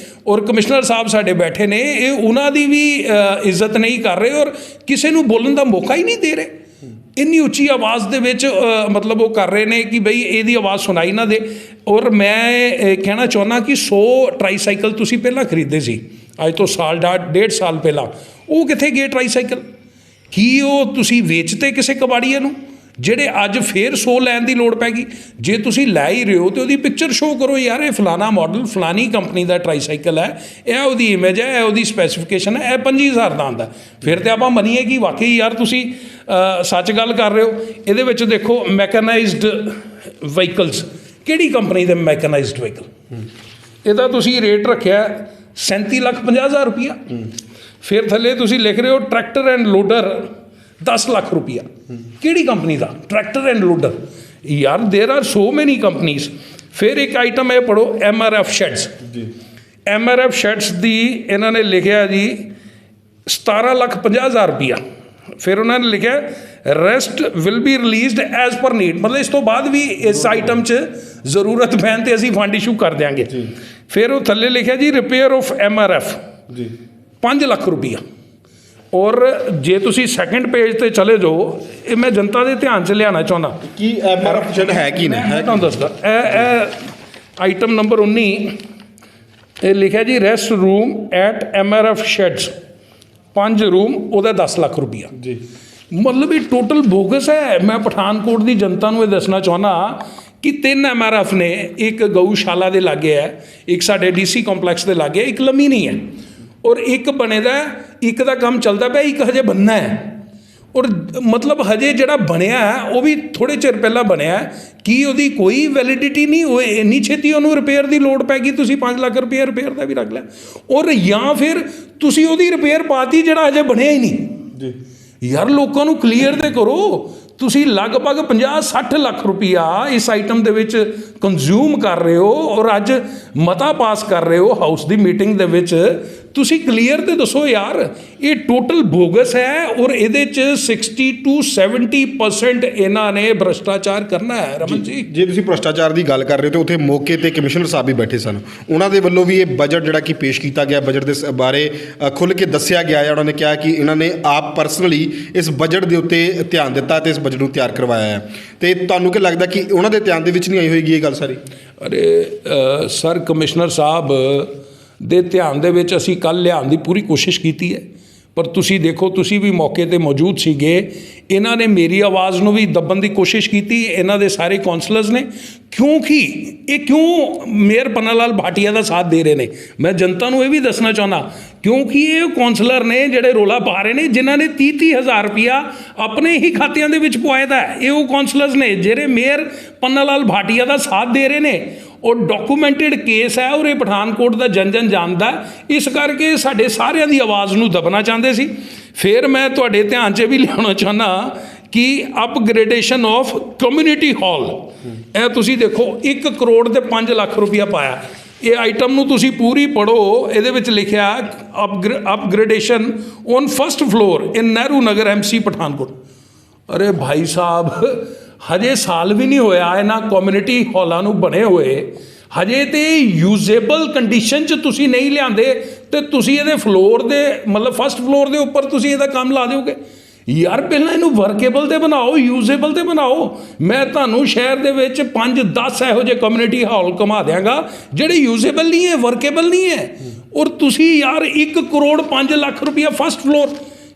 ਔਰ ਕਮਿਸ਼ਨਰ ਸਾਹਿਬ ਸਾਡੇ ਬੈਠੇ ਨੇ, ਇਹ ਉਹਨਾਂ ਦੀ ਵੀ ਇੱਜ਼ਤ ਨਹੀਂ ਕਰ ਰਹੇ ਔਰ ਕਿਸੇ ਨੂੰ ਬੋਲਣ ਦਾ ਮੌਕਾ ਹੀ ਨਹੀਂ ਦੇ ਰਹੇ। ਇੰਨੀ ਉੱਚੀ ਆਵਾਜ਼ ਦੇ ਵਿੱਚ ਮਤਲਬ ਉਹ ਕਰ ਰਹੇ ਨੇ ਕਿ ਬਈ ਇਹਦੀ ਆਵਾਜ਼ ਸੁਣਾਈ ਨਾ ਦੇ। ਔਰ ਮੈਂ ਕਹਿਣਾ ਚਾਹੁੰਦਾ ਕਿ 100 ਟਰਾਈਸਾਈਕਲ ਤੁਸੀਂ ਪਹਿਲਾਂ ਖਰੀਦੇ ਸੀ, ਅੱਜ ਤੋਂ ਡੇਢ ਸਾਲ ਪਹਿਲਾਂ। ਉਹ ਕਿੱਥੇ ਗਏ ਟਰਾਈਸਾਈਕਲ? ਕੀ ਉਹ ਤੁਸੀਂ ਵੇਚਤੇ ਕਿਸੇ ਕਬਾੜੀਏ ਨੂੰ, ਜਿਹੜੇ ਅੱਜ ਫੇਰ 100 ਲੈਣ ਦੀ ਲੋੜ ਪੈ ਗਈ? ਜੇ ਤੁਸੀਂ ਲੈ ਹੀ ਰਹੇ ਹੋ ਤਾਂ ਉਹਦੀ ਪਿਕਚਰ ਸ਼ੋਅ ਕਰੋ ਯਾਰ, ਇਹ ਫਲਾਣਾ ਮਾਡਲ ਫਲਾਣੀ ਕੰਪਨੀ ਦਾ ਟਰਾਈਸਾਈਕਲ ਹੈ, ਇਹ ਉਹਦੀ ਇਮੇਜ ਹੈ, ਇਹ ਉਹਦੀ ਸਪੈਸੀਫਿਕੇਸ਼ਨ ਹੈ, ਇਹ 25,000 ਦਾ ਆਉਂਦਾ। ਫਿਰ ਤਾਂ ਆਪਾਂ ਮੰਨੀਏ ਕਿ ਵਾਕਈ ਯਾਰ ਤੁਸੀਂ ਸੱਚ ਗੱਲ ਕਰ ਰਹੇ ਹੋ। ਇਹਦੇ ਵਿੱਚ ਦੇਖੋ ਮੈਕਨਾਈਜ਼ਡ ਵਹੀਕਲਸ, ਕਿਹੜੀ ਕੰਪਨੀ ਦੇ ਮੈਕਨਾਈਜ਼ਡ ਵਹੀਕਲ, ਇਹਦਾ ਤੁਸੀਂ ਰੇਟ ਰੱਖਿਆ 37,50,000 ਰੁਪਈਆ। ਫਿਰ ਥੱਲੇ ਤੁਸੀਂ ਲਿਖ ਰਹੇ ਹੋ ਟਰੈਕਟਰ ਐਂਡ ਲੋਡਰ 10 ਲੱਖ ਰੁਪਈਆ। ਕਿਹੜੀ company the tractor and loader? ਯਾਰ ਦੇਰ ਆਰ ਸੋ ਮੈਨੀ ਕੰਪਨੀਜ਼। ਫਿਰ ਇੱਕ ਆਈਟਮ ਇਹ ਪੜ੍ਹੋ, MRF ਸ਼ੈਡਸ। MRF ਸ਼ੈਡਸ ਦੀ ਇਹਨਾਂ ਨੇ ਲਿਖਿਆ ਜੀ 17,50,000 ਰੁਪਈਆ। ਫਿਰ ਉਹਨਾਂ ਨੇ ਲਿਖਿਆ rest will be released as per need, ਮਤਲਬ ਇਸ ਤੋਂ ਬਾਅਦ ਵੀ ਇਸ ਆਈਟਮ 'ਚ ਜ਼ਰੂਰਤ ਪੈਣ 'ਤੇ ਅਸੀਂ ਫੰਡ ਇਸ਼ੂ ਕਰ ਦਿਆਂਗੇ। ਫਿਰ ਉਹ ਥੱਲੇ ਲਿਖਿਆ ਜੀ ਰਿਪੇਅਰ ਆਫ MRF 5 ਲੱਖ ਰੁਪਈਆ। ਔਰ ਜੇ ਤੁਸੀਂ ਸੈਕਿੰਡ ਪੇਜ 'ਤੇ ਚਲੇ ਜਾਓ, ਇਹ ਮੈਂ ਜਨਤਾ ਦੇ ਧਿਆਨ 'ਚ ਲਿਆਉਣਾ ਚਾਹੁੰਦਾ ਕਿ MRF ਸ਼ੈਡ ਹੈ ਕੀ ਨਹੀਂ ਹੈ। ਤੁਹਾਨੂੰ ਦੱਸਦਾ, ਇਹ ਆਈਟਮ ਨੰਬਰ 19 ਇਹ ਲਿਖਿਆ ਜੀ rest room at MRF ਸ਼ੈਡਸ 5 room, ਉਹਦਾ 10 ਲੱਖ ਰੁਪਈਆ ਜੀ। ਮਤਲਬ ਇਹ ਟੋਟਲ ਬੋਗਸ ਹੈ। ਮੈਂ ਪਠਾਨਕੋਟ ਦੀ ਜਨਤਾ ਨੂੰ ਇਹ ਦੱਸਣਾ ਚਾਹੁੰਦਾ ਕਿ 3 MRF ਨੇ, ਇੱਕ ਗਊਸ਼ਾਲਾ ਦੇ ਲਾਗੇ ਹੈ, ਇੱਕ ਸਾਡੇ DC ਕੰਪਲੈਕਸ ਦੇ ਲਾਗੇ, ਇੱਕ ਲਮੀਨੀ ਹੈ, ਔਰ ਇੱਕ ਬਣੇ ਦਾ, ਇੱਕ ਦਾ ਕੰਮ ਚੱਲਦਾ ਪਿਆ, ਇੱਕ ਹਜੇ ਬਣਨਾ ਹੈ। ਔਰ ਮਤਲਬ ਹਜੇ ਜਿਹੜਾ ਬਣਿਆ ਹੈ ਉਹ ਵੀ ਥੋੜ੍ਹੇ ਚਿਰ ਪਹਿਲਾਂ ਬਣਿਆ, ਕੀ ਉਹਦੀ ਕੋਈ ਵੈਲਿਡਿਟੀ ਨਹੀਂ ਹੋਏ? ਇੰਨੀ ਛੇਤੀ ਉਹਨੂੰ ਰਿਪੇਅਰ ਦੀ ਲੋੜ ਪੈ ਗਈ, ਤੁਸੀਂ 5 ਲੱਖ ਰੁਪਏ ਰਿਪੇਅਰ ਦਾ ਵੀ ਰੱਖ ਲਿਆ। ਔਰ ਜਾਂ ਫਿਰ ਤੁਸੀਂ ਉਹਦੀ ਰਿਪੇਅਰ ਪਾਤੀ ਜਿਹੜਾ ਹਜੇ ਬਣਿਆ ਹੀ ਨਹੀਂ ਜੀ। ਯਾਰ ਲੋਕਾਂ ਨੂੰ ਕਲੀਅਰ ਤੇ ਕਰੋ। ਤੁਸੀਂ ਲਗਭਗ 50-60 ਲੱਖ ਰੁਪਈਆ ਇਸ ਆਈਟਮ ਦੇ ਵਿੱਚ ਕੰਜ਼ਿਊਮ ਕਰ ਰਹੇ ਹੋ ਔਰ ਅੱਜ ਮਤਾ ਪਾਸ ਕਰ ਰਹੇ ਹੋ ਹਾਊਸ ਦੀ ਮੀਟਿੰਗ ਦੇ ਵਿੱਚ। ਤੁਸੀਂ ਕਲੀਅਰ ਤੇ ਦੱਸੋ ਯਾਰ, ਇਹ ਟੋਟਲ ਬੋਗਸ ਹੈ ਔਰ ਇਹਦੇ 'ਚ 60 to 70% ਇਹਨਾਂ ਨੇ ਭ੍ਰਸ਼ਟਾਚਾਰ ਕਰਨਾ ਹੈ। ਰਮਨ ਜੀ, ਜੇ ਤੁਸੀਂ ਭ੍ਰਸ਼ਟਾਚਾਰ ਦੀ ਗੱਲ ਕਰ ਰਹੇ ਹੋ ਤਾਂ ਉੱਥੇ ਮੌਕੇ 'ਤੇ ਕਮਿਸ਼ਨਰ ਸਾਹਿਬ ਵੀ ਬੈਠੇ ਸਨ, ਉਹਨਾਂ ਦੇ ਵੱਲੋਂ ਵੀ ਇਹ ਬਜਟ ਜਿਹੜਾ ਕਿ ਪੇਸ਼ ਕੀਤਾ ਗਿਆ, ਬਜਟ ਦੇ ਬਾਰੇ ਖੁੱਲ੍ਹ ਕੇ ਦੱਸਿਆ ਗਿਆ ਹੈ। ਉਹਨਾਂ ਨੇ ਕਿਹਾ ਕਿ ਇਹਨਾਂ ਨੇ ਆਪ ਪਰਸਨਲੀ ਇਸ ਬਜਟ ਦੇ ਉੱਤੇ ਧਿਆਨ ਦਿੱਤਾ ਅਤੇ ਇਸ ਬਜਟ ਨੂੰ ਤਿਆਰ ਕਰਵਾਇਆ ਹੈ। ਅਤੇ ਤੁਹਾਨੂੰ ਕੀ ਲੱਗਦਾ ਕਿ ਉਹਨਾਂ ਦੇ ਧਿਆਨ ਦੇ ਵਿੱਚ ਨਹੀਂ ਆਈ ਹੋਏਗੀ ਇਹ ਗੱਲ ਸਾਰੀ? ਅਰੇ ਸਰ, ਕਮਿਸ਼ਨਰ ਸਾਹਿਬ ਦੇ ਧਿਆਨ ਦੇ ਵਿੱਚ ਅਸੀਂ ਕੱਲ੍ਹ ਲਿਆਉਣ ਦੀ ਪੂਰੀ ਕੋਸ਼ਿਸ਼ ਕੀਤੀ ਹੈ, ਪਰ ਤੁਸੀਂ ਦੇਖੋ, ਤੁਸੀਂ ਵੀ ਮੌਕੇ 'ਤੇ ਮੌਜੂਦ ਸੀਗੇ। ਇਹਨਾਂ ਨੇ ਮੇਰੀ ਆਵਾਜ਼ ਨੂੰ ਵੀ ਦੱਬਣ ਦੀ ਕੋਸ਼ਿਸ਼ ਕੀਤੀ, ਇਹਨਾਂ ਦੇ ਸਾਰੇ ਕੌਂਸਲਰਸ ਨੇ। ਕਿਉਂਕਿ ਇਹ ਕਿਉਂ ਮੇਅਰ ਪੰਨਾ ਲਾਲ ਭਾਟੀਆ ਦਾ ਸਾਥ ਦੇ ਰਹੇ ਨੇ, ਮੈਂ ਜਨਤਾ ਨੂੰ ਇਹ ਵੀ ਦੱਸਣਾ ਚਾਹੁੰਦਾ, ਕਿਉਂਕਿ ਇਹ ਕੌਂਸਲਰ ਨੇ ਜਿਹੜੇ ਰੌਲਾ ਪਾ ਰਹੇ ਨੇ, ਜਿਨ੍ਹਾਂ ਨੇ 30-30 ਹਜ਼ਾਰ ਰੁਪਈਆ ਆਪਣੇ ਹੀ ਖਾਤਿਆਂ ਦੇ ਵਿੱਚ ਪਵਾਇਆ ਦਾ। ਇਹ ਉਹ ਕੌਂਸਲਰਸ ਨੇ ਜਿਹੜੇ ਮੇਅਰ ਪੰਨਾ ਲਾਲ ਭਾਟੀਆ ਦਾ ਸਾਥ ਦੇ ਰਹੇ ਨੇ। ਉਹ ਡਾਕੂਮੈਂਟਡ ਕੇਸ ਹੈ ਔਰ ਇਹ ਪਠਾਨਕੋਟ ਦਾ ਜਨ ਜਾਣਦਾ, ਇਸ ਕਰਕੇ ਸਾਡੇ ਸਾਰਿਆਂ ਦੀ ਆਵਾਜ਼ ਨੂੰ ਦਬਣਾ ਚਾਹੁੰਦੇ ਸੀ। ਫਿਰ ਮੈਂ ਤੁਹਾਡੇ ਧਿਆਨ 'ਚ ਵੀ ਲਿਆਉਣਾ ਚਾਹੁੰਦਾ ਕਿ ਅਪਗ੍ਰੇਡੇਸ਼ਨ ਆਫ ਕਮਿਊਨਿਟੀ ਹਾਲ, ਇਹ ਤੁਸੀਂ ਦੇਖੋ 1 ਕਰੋੜ ਤੇ 5 ਲੱਖ ਰੁਪਈਆ ਪਾਇਆ। ਇਹ ਆਈਟਮ ਨੂੰ ਤੁਸੀਂ ਪੂਰੀ ਪੜ੍ਹੋ, ਇਹਦੇ ਵਿੱਚ ਲਿਖਿਆ upgradation on first floor in Nehru Nagar MC Pathankot. ਅਰੇ ਭਾਈ ਸਾਹਿਬ, ਹਜੇ ਸਾਲ ਵੀ ਨਹੀਂ ਹੋਇਆ ਇਹਨਾਂ ਕਮਿਊਨਿਟੀ ਹਾਲਾਂ ਨੂੰ ਬਣੇ ਹੋਏ, ਹਜੇ ਤੇ ਯੂਜ਼ੇਬਲ ਕੰਡੀਸ਼ਨ 'ਚ ਤੁਸੀਂ ਨਹੀਂ ਲਿਆਂਦੇ ਤੇ ਤੁਸੀਂ ਇਹਦੇ ਫਲੋਰ ਦੇ ਮਤਲਬ ਫਸਟ ਫਲੋਰ ਦੇ ਉੱਪਰ ਤੁਸੀਂ ਇਹਦਾ ਕੰਮ ਲਾ ਦਿਓਗੇ। ਯਾਰ ਪਹਿਲਾਂ ਇਹਨੂੰ ਵਰਕੇਬਲ ਤੇ ਬਣਾਓ, ਯੂਜ਼ੇਬਲ ਤੇ ਬਣਾਓ। ਮੈਂ ਤੁਹਾਨੂੰ ਸ਼ਹਿਰ ਦੇ ਵਿੱਚ 5-10 ਇਹੋ ਜਿਹੇ ਕਮਿਊਨਿਟੀ ਹਾਲ ਘੁਮਾ ਦਿਆਂਗਾ ਜਿਹੜੇ ਯੂਜ਼ੇਬਲ ਨਹੀਂ ਹੈ, ਵਰਕੇਬਲ ਨਹੀਂ ਹੈ। ਔਰ ਤੁਸੀਂ ਯਾਰ 1 ਕਰੋੜ 5 ਲੱਖ ਰੁਪਇਆ ਫਸਟ ਫਲੋਰ,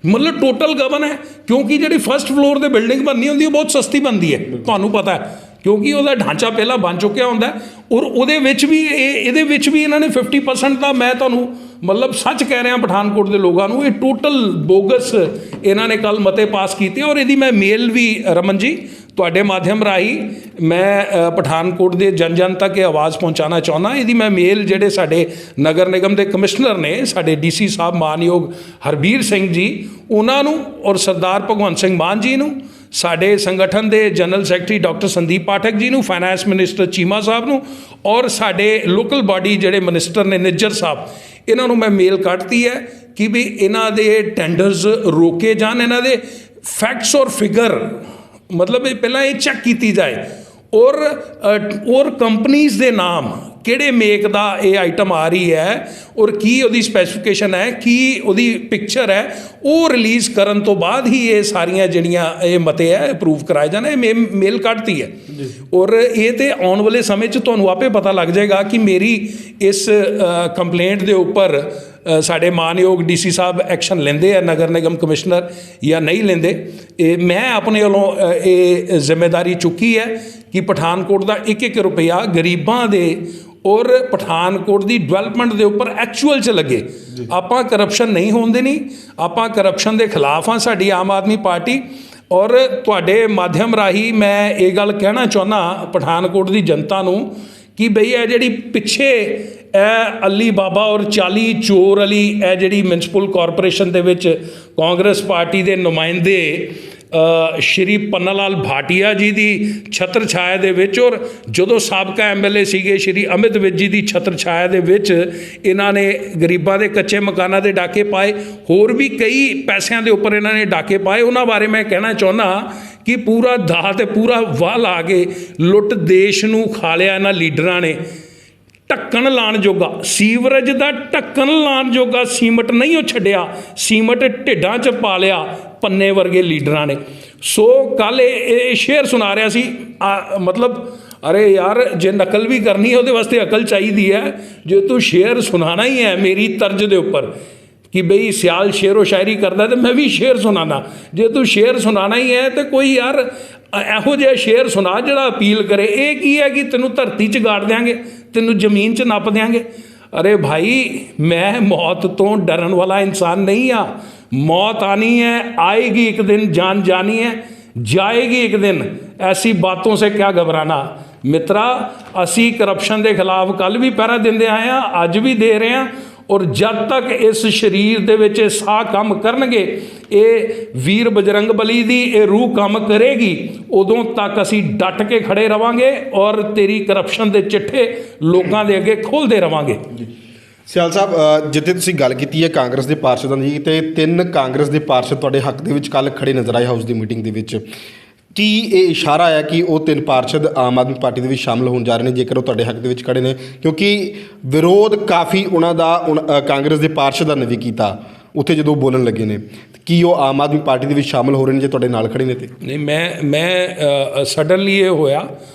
ਮਤਲਬ ਟੋਟਲ ਗਵਨ ਹੈ, ਕਿਉਂਕਿ ਜਿਹੜੀ ਫਸਟ ਫਲੋਰ ਦੇ ਬਿਲਡਿੰਗ ਬਣਨੀ ਹੁੰਦੀ ਉਹ ਬਹੁਤ ਸਸਤੀ ਬਣਦੀ ਹੈ, ਤੁਹਾਨੂੰ ਪਤਾ ਹੈ, ਕਿਉਂਕਿ ਉਹਦਾ ਢਾਂਚਾ ਪਹਿਲਾਂ ਬਣ ਚੁੱਕਿਆ ਹੁੰਦਾ। ਔਰ ਉਹਦੇ ਵਿੱਚ ਵੀ ਇਹਦੇ ਵਿੱਚ ਵੀ ਇਹਨਾਂ ਨੇ 50% ਦਾ, ਮੈਂ ਤੁਹਾਨੂੰ ਮਤਲਬ ਸੱਚ ਕਹਿ ਰਿਹਾ ਪਠਾਨਕੋਟ ਦੇ ਲੋਕਾਂ ਨੂੰ, ਇਹ ਟੋਟਲ ਬੋਗਸ ਇਹਨਾਂ ਨੇ ਕੱਲ੍ਹ ਮਤੇ ਪਾਸ ਕੀਤੇ। ਔਰ ਇਹਦੀ ਮੈਂ ਮੇਲ ਵੀ ਰਮਨ ਜੀ ਤੁਹਾਡੇ ਮਾਧਿਅਮ ਰਾਹੀਂ ਮੈਂ ਪਠਾਨਕੋਟ ਦੇ ਜਨ ਤੱਕ ਇਹ ਆਵਾਜ਼ ਪਹੁੰਚਾਉਣਾ ਚਾਹੁੰਦਾ। ਇਹਦੀ ਮੈਂ ਮੇਲ ਜਿਹੜੇ ਸਾਡੇ ਨਗਰ ਨਿਗਮ ਦੇ ਕਮਿਸ਼ਨਰ ਨੇ, ਸਾਡੇ DC ਸਾਹਿਬ ਮਾਨਯੋਗ ਹਰਬੀਰ ਸਿੰਘ ਜੀ, ਉਹਨਾਂ ਨੂੰ, ਔਰ ਸਰਦਾਰ ਭਗਵੰਤ ਸਿੰਘ ਮਾਨ ਜੀ ਨੂੰ, ਸਾਡੇ ਸੰਗਠਨ ਦੇ ਜਨਰਲ ਸੈਕਟਰੀ ਡਾਕਟਰ ਸੰਦੀਪ ਪਾਠਕ ਜੀ ਨੂੰ, ਫਾਈਨੈਂਸ ਮਿਨਿਸਟਰ ਚੀਮਾ ਸਾਹਿਬ ਨੂੰ, ਔਰ ਸਾਡੇ ਲੋਕਲ ਬਾਡੀ ਜਿਹੜੇ ਮਿਨਿਸਟਰ ਨੇ ਨਿੱਜਰ ਸਾਹਿਬ, ਇਹਨਾਂ ਨੂੰ ਮੈਂ ਮੇਲ ਕੱਢਤੀ ਹੈ ਕਿ ਵੀ ਇਹਨਾਂ ਦੇ ਟੈਂਡਰਸ ਰੋਕੇ ਜਾਣ, ਇਹਨਾਂ ਦੇ ਫੈਕਟਸ ਔਰ ਫਿਗਰ ਮਤਲਬ ਇਹ ਪਹਿਲਾਂ ਇਹ ਚੈੱਕ ਕੀਤੀ ਜਾਏ, ਔਰ ਕੰਪਨੀਜ਼ ਦੇ ਨਾਮ ਕਿਹੜੇ ਮੇਕ ਦਾ ਇਹ ਆਈਟਮ ਆ ਰਹੀ ਹੈ ਔਰ ਕੀ ਉਹਦੀ ਸਪੈਸੀਫਿਕੇਸ਼ਨ ਹੈ, ਕੀ ਉਹਦੀ ਪਿਕਚਰ ਹੈ, ਉਹ ਰਿਲੀਜ਼ ਕਰਨ ਤੋਂ ਬਾਅਦ ਹੀ ਇਹ ਸਾਰੀਆਂ ਜਿਹੜੀਆਂ ਇਹ ਮਤੇ ਹੈ ਅਪਰੂਵ ਕਰਾਏ ਜਾਣ। ਇਹ ਮੇਲ ਕੱਢਤੀ ਹੈ ਔਰ ਇਹ ਤੇ ਆਉਣ ਵਾਲੇ ਸਮੇਂ 'ਚ ਤੁਹਾਨੂੰ ਆਪੇ ਪਤਾ ਲੱਗ ਜਾਏਗਾ ਕਿ ਮੇਰੀ ਇਸ ਕੰਪਲੇਂਟ ਦੇ ਉੱਪਰ ਸਾਡੇ ਮਾਨਯੋਗ DC ਸਾਹਿਬ ਐਕਸ਼ਨ ਲੈਂਦੇ ਆ, ਨਗਰ ਨਿਗਮ ਕਮਿਸ਼ਨਰ, ਜਾਂ ਨਹੀਂ ਲੈਂਦੇ। ਇਹ ਮੈਂ ਆਪਣੇ ਵੱਲੋਂ ਇਹ ਜ਼ਿੰਮੇਵਾਰੀ ਚੁੱਕੀ ਹੈ ਕਿ ਪਠਾਨਕੋਟ ਦਾ 1-1 ਰੁਪਇਆ ਗਰੀਬਾਂ ਦੇ ਔਰ ਪਠਾਨਕੋਟ ਦੀ ਡਿਵੈਲਪਮੈਂਟ ਦੇ ਉੱਪਰ ਐਕਚੁਅਲ 'ਚ ਲੱਗੇ। ਆਪਾਂ ਕਰਪਸ਼ਨ ਨਹੀਂ ਹੋਣ ਦੇਣੀ, ਆਪਾਂ ਕਰਪਸ਼ਨ ਦੇ ਖਿਲਾਫ ਹਾਂ, ਸਾਡੀ ਆਮ ਆਦਮੀ ਪਾਰਟੀ। ਔਰ ਤੁਹਾਡੇ ਮਾਧਿਅਮ ਰਾਹੀਂ ਮੈਂ ਇਹ ਗੱਲ ਕਹਿਣਾ ਚਾਹੁੰਦਾ ਪਠਾਨਕੋਟ ਦੀ ਜਨਤਾ ਨੂੰ ਕਿ ਬਈ ਇਹ ਜਿਹੜੀ ਪਿੱਛੇ ਇਹ ਅਲੀ ਬਾਬਾ ਔਰ 40 ਚੋਰ ਅਲੀ, ਇਹ ਜਿਹੜੀ ਮਿਊਨਸਿਪਲ ਕਾਰਪੋਰੇਸ਼ਨ ਦੇ ਵਿੱਚ ਕਾਂਗਰਸ ਪਾਰਟੀ ਦੇ ਨੁਮਾਇੰਦੇ ਸ਼੍ਰੀ ਪੰਨਾ ਲਾਲ ਭਾਟੀਆ ਜੀ ਦੀ ਛਤਰ ਛਾਇਆ ਦੇ ਵਿੱਚ, ਔਰ ਜਦੋਂ ਸਾਬਕਾ MLA ਸੀਗੇ ਸ਼੍ਰੀ ਅਮਿਤ ਵਿਜ ਜੀ ਦੀ ਛਤਰ ਛਾਇਆ ਦੇ ਵਿੱਚ ਇਹਨਾਂ ਨੇ ਗਰੀਬਾਂ ਦੇ ਕੱਚੇ ਮਕਾਨਾਂ ਦੇ ਡਾਕੇ ਪਾਏ, ਹੋਰ ਵੀ ਕਈ ਪੈਸਿਆਂ ਦੇ ਉੱਪਰ ਇਹਨਾਂ ਨੇ ਡਾਕੇ ਪਾਏ। ਉਹਨਾਂ ਬਾਰੇ ਮੈਂ ਕਹਿਣਾ ਚਾਹੁੰਦਾ ਕਿ ਪੂਰਾ ਦਾ ਤੇ ਪੂਰਾ ਵਾਹ ਲਾ ਕੇ ਲੁੱਟ ਦੇਸ਼ ਨੂੰ ਖਾ ਲਿਆ ਇਹਨਾਂ ਲੀਡਰਾਂ ਨੇ। ਢੱਕਣ ਲਾਉਣ ਜੋਗਾ, ਸੀਵਰੇਜ ਦਾ ਢੱਕਣ ਲਾਉਣ ਜੋਗਾ ਸੀਮਟ ਨਹੀਂ ਉਹ ਛੱਡਿਆ, ਸੀਮਟ ਢਿੱਡਾਂ 'ਚ ਪਾ ਲਿਆ ਪੰਨੇ ਵਰਗੇ ਲੀਡਰਾਂ ਨੇ। ਸੋ ਕੱਲ੍ਹ ਇਹ ਸ਼ੇਅਰ ਸੁਣਾ ਰਿਹਾ ਸੀ, ਮਤਲਬ ਅਰੇ ਯਾਰ ਜੇ ਨਕਲ ਵੀ ਕਰਨੀ ਹੈ ਉਹਦੇ ਵਾਸਤੇ ਅਕਲ ਚਾਹੀਦੀ ਹੈ। ਜੇ ਤੂੰ ਸ਼ੇਅਰ ਸੁਣਾਉਣਾ ਹੀ ਹੈ ਮੇਰੀ ਤਰਜ਼ ਦੇ ਉੱਪਰ ਕਿ ਬਈ ਸਿਆਲ ਸ਼ੇਰੋ ਸ਼ਾਇਰੀ ਕਰਦਾ ਤੇ ਮੈਂ ਵੀ ਸ਼ੇਅਰ ਸੁਣਾਉਣਾ। ਜੇ ਤੂੰ ਸ਼ੇਅਰ ਸੁਣਾਉਣਾ ਹੀ ਹੈ ਤਾਂ ਕੋਈ ਯਾਰ ਇਹੋ ਜਿਹਾ ਸ਼ੇਅਰ ਸੁਣਾ ਜਿਹੜਾ ਅਪੀਲ ਕਰੇ। ਇਹ ਕੀ ਹੈ ਕਿ ਤੈਨੂੰ ਧਰਤੀ 'ਚ ਗਾੜ ਦਿਆਂਗੇ, ਤੈਨੂੰ ਜ਼ਮੀਨ 'ਚ ਨੱਪ ਦਿਆਂਗੇ। ਅਰੇ ਭਾਈ, ਮੈਂ ਮੌਤ ਤੋਂ ਡਰਨ ਵਾਲਾ ਇਨਸਾਨ ਨਹੀਂ ਆ। मौत आनी है, आएगी एक दिन, जान जानी है, जाएगी एक दिन। ऐसी बातों से क्या घबराना मित्रा। असी करप्शन के खिलाफ कल भी पहरा देंदे आए हैं, अज भी दे रहे हैं। और जब तक इस शरीर दे विच साह काम करनगे, ये वीर बजरंग बली दी ये रूह काम करेगी, उदों तक असी डट के खड़े रवांगे और तेरी करप्शन के चिट्ठे लोगों के अगे खोलते रवांगे। ਸਿਆਲ ਸਾਹਿਬ, ਜਿੱਥੇ ਤੁਸੀਂ ਗੱਲ ਕੀਤੀ ਹੈ ਕਾਂਗਰਸ ਦੇ ਪਾਰਸ਼ਦਾਂ ਦੀ, ਤੇ 3 ਕਾਂਗਰਸ ਦੇ ਪਾਰਸ਼ਦ ਤੁਹਾਡੇ ਹੱਕ ਦੇ ਵਿੱਚ ਕੱਲ੍ਹ ਖੜੇ ਨਜ਼ਰ ਆਏ ਹਾਊਸ ਦੀ ਮੀਟਿੰਗ ਦੇ ਵਿੱਚ। ਕੀ ਇਹ ਇਸ਼ਾਰਾ ਹੈ ਕਿ ਉਹ 3 ਪਾਰਸ਼ਦ ਆਮ ਆਦਮੀ ਪਾਰਟੀ ਦੇ ਵਿੱਚ ਸ਼ਾਮਲ ਹੋਣ ਜਾ ਰਹੇ ਨੇ ਜੇਕਰ ਉਹ ਤੁਹਾਡੇ ਹੱਕ ਦੇ ਵਿੱਚ ਖੜੇ ਨੇ? ਕਿਉਂਕਿ ਵਿਰੋਧ ਕਾਫੀ ਉਹਨਾਂ ਦਾ ਕਾਂਗਰਸ ਦੇ ਪਾਰਸ਼ਦਾਂ ਨੇ ਵੀ ਕੀਤਾ ਉੱਥੇ ਜਦੋਂ ਬੋਲਣ ਲੱਗੇ ਨੇ। ਕੀ ਉਹ ਆਮ ਆਦਮੀ ਪਾਰਟੀ ਦੇ ਵਿੱਚ ਸ਼ਾਮਲ ਹੋ ਰਹੇ ਨੇ ਜੇ ਤੁਹਾਡੇ ਨਾਲ ਖੜੇ ਨੇ? ਤੇ ਨਹੀਂ, ਮੈਂ ਸਡਨਲੀ ਇਹ ਹੋਇਆ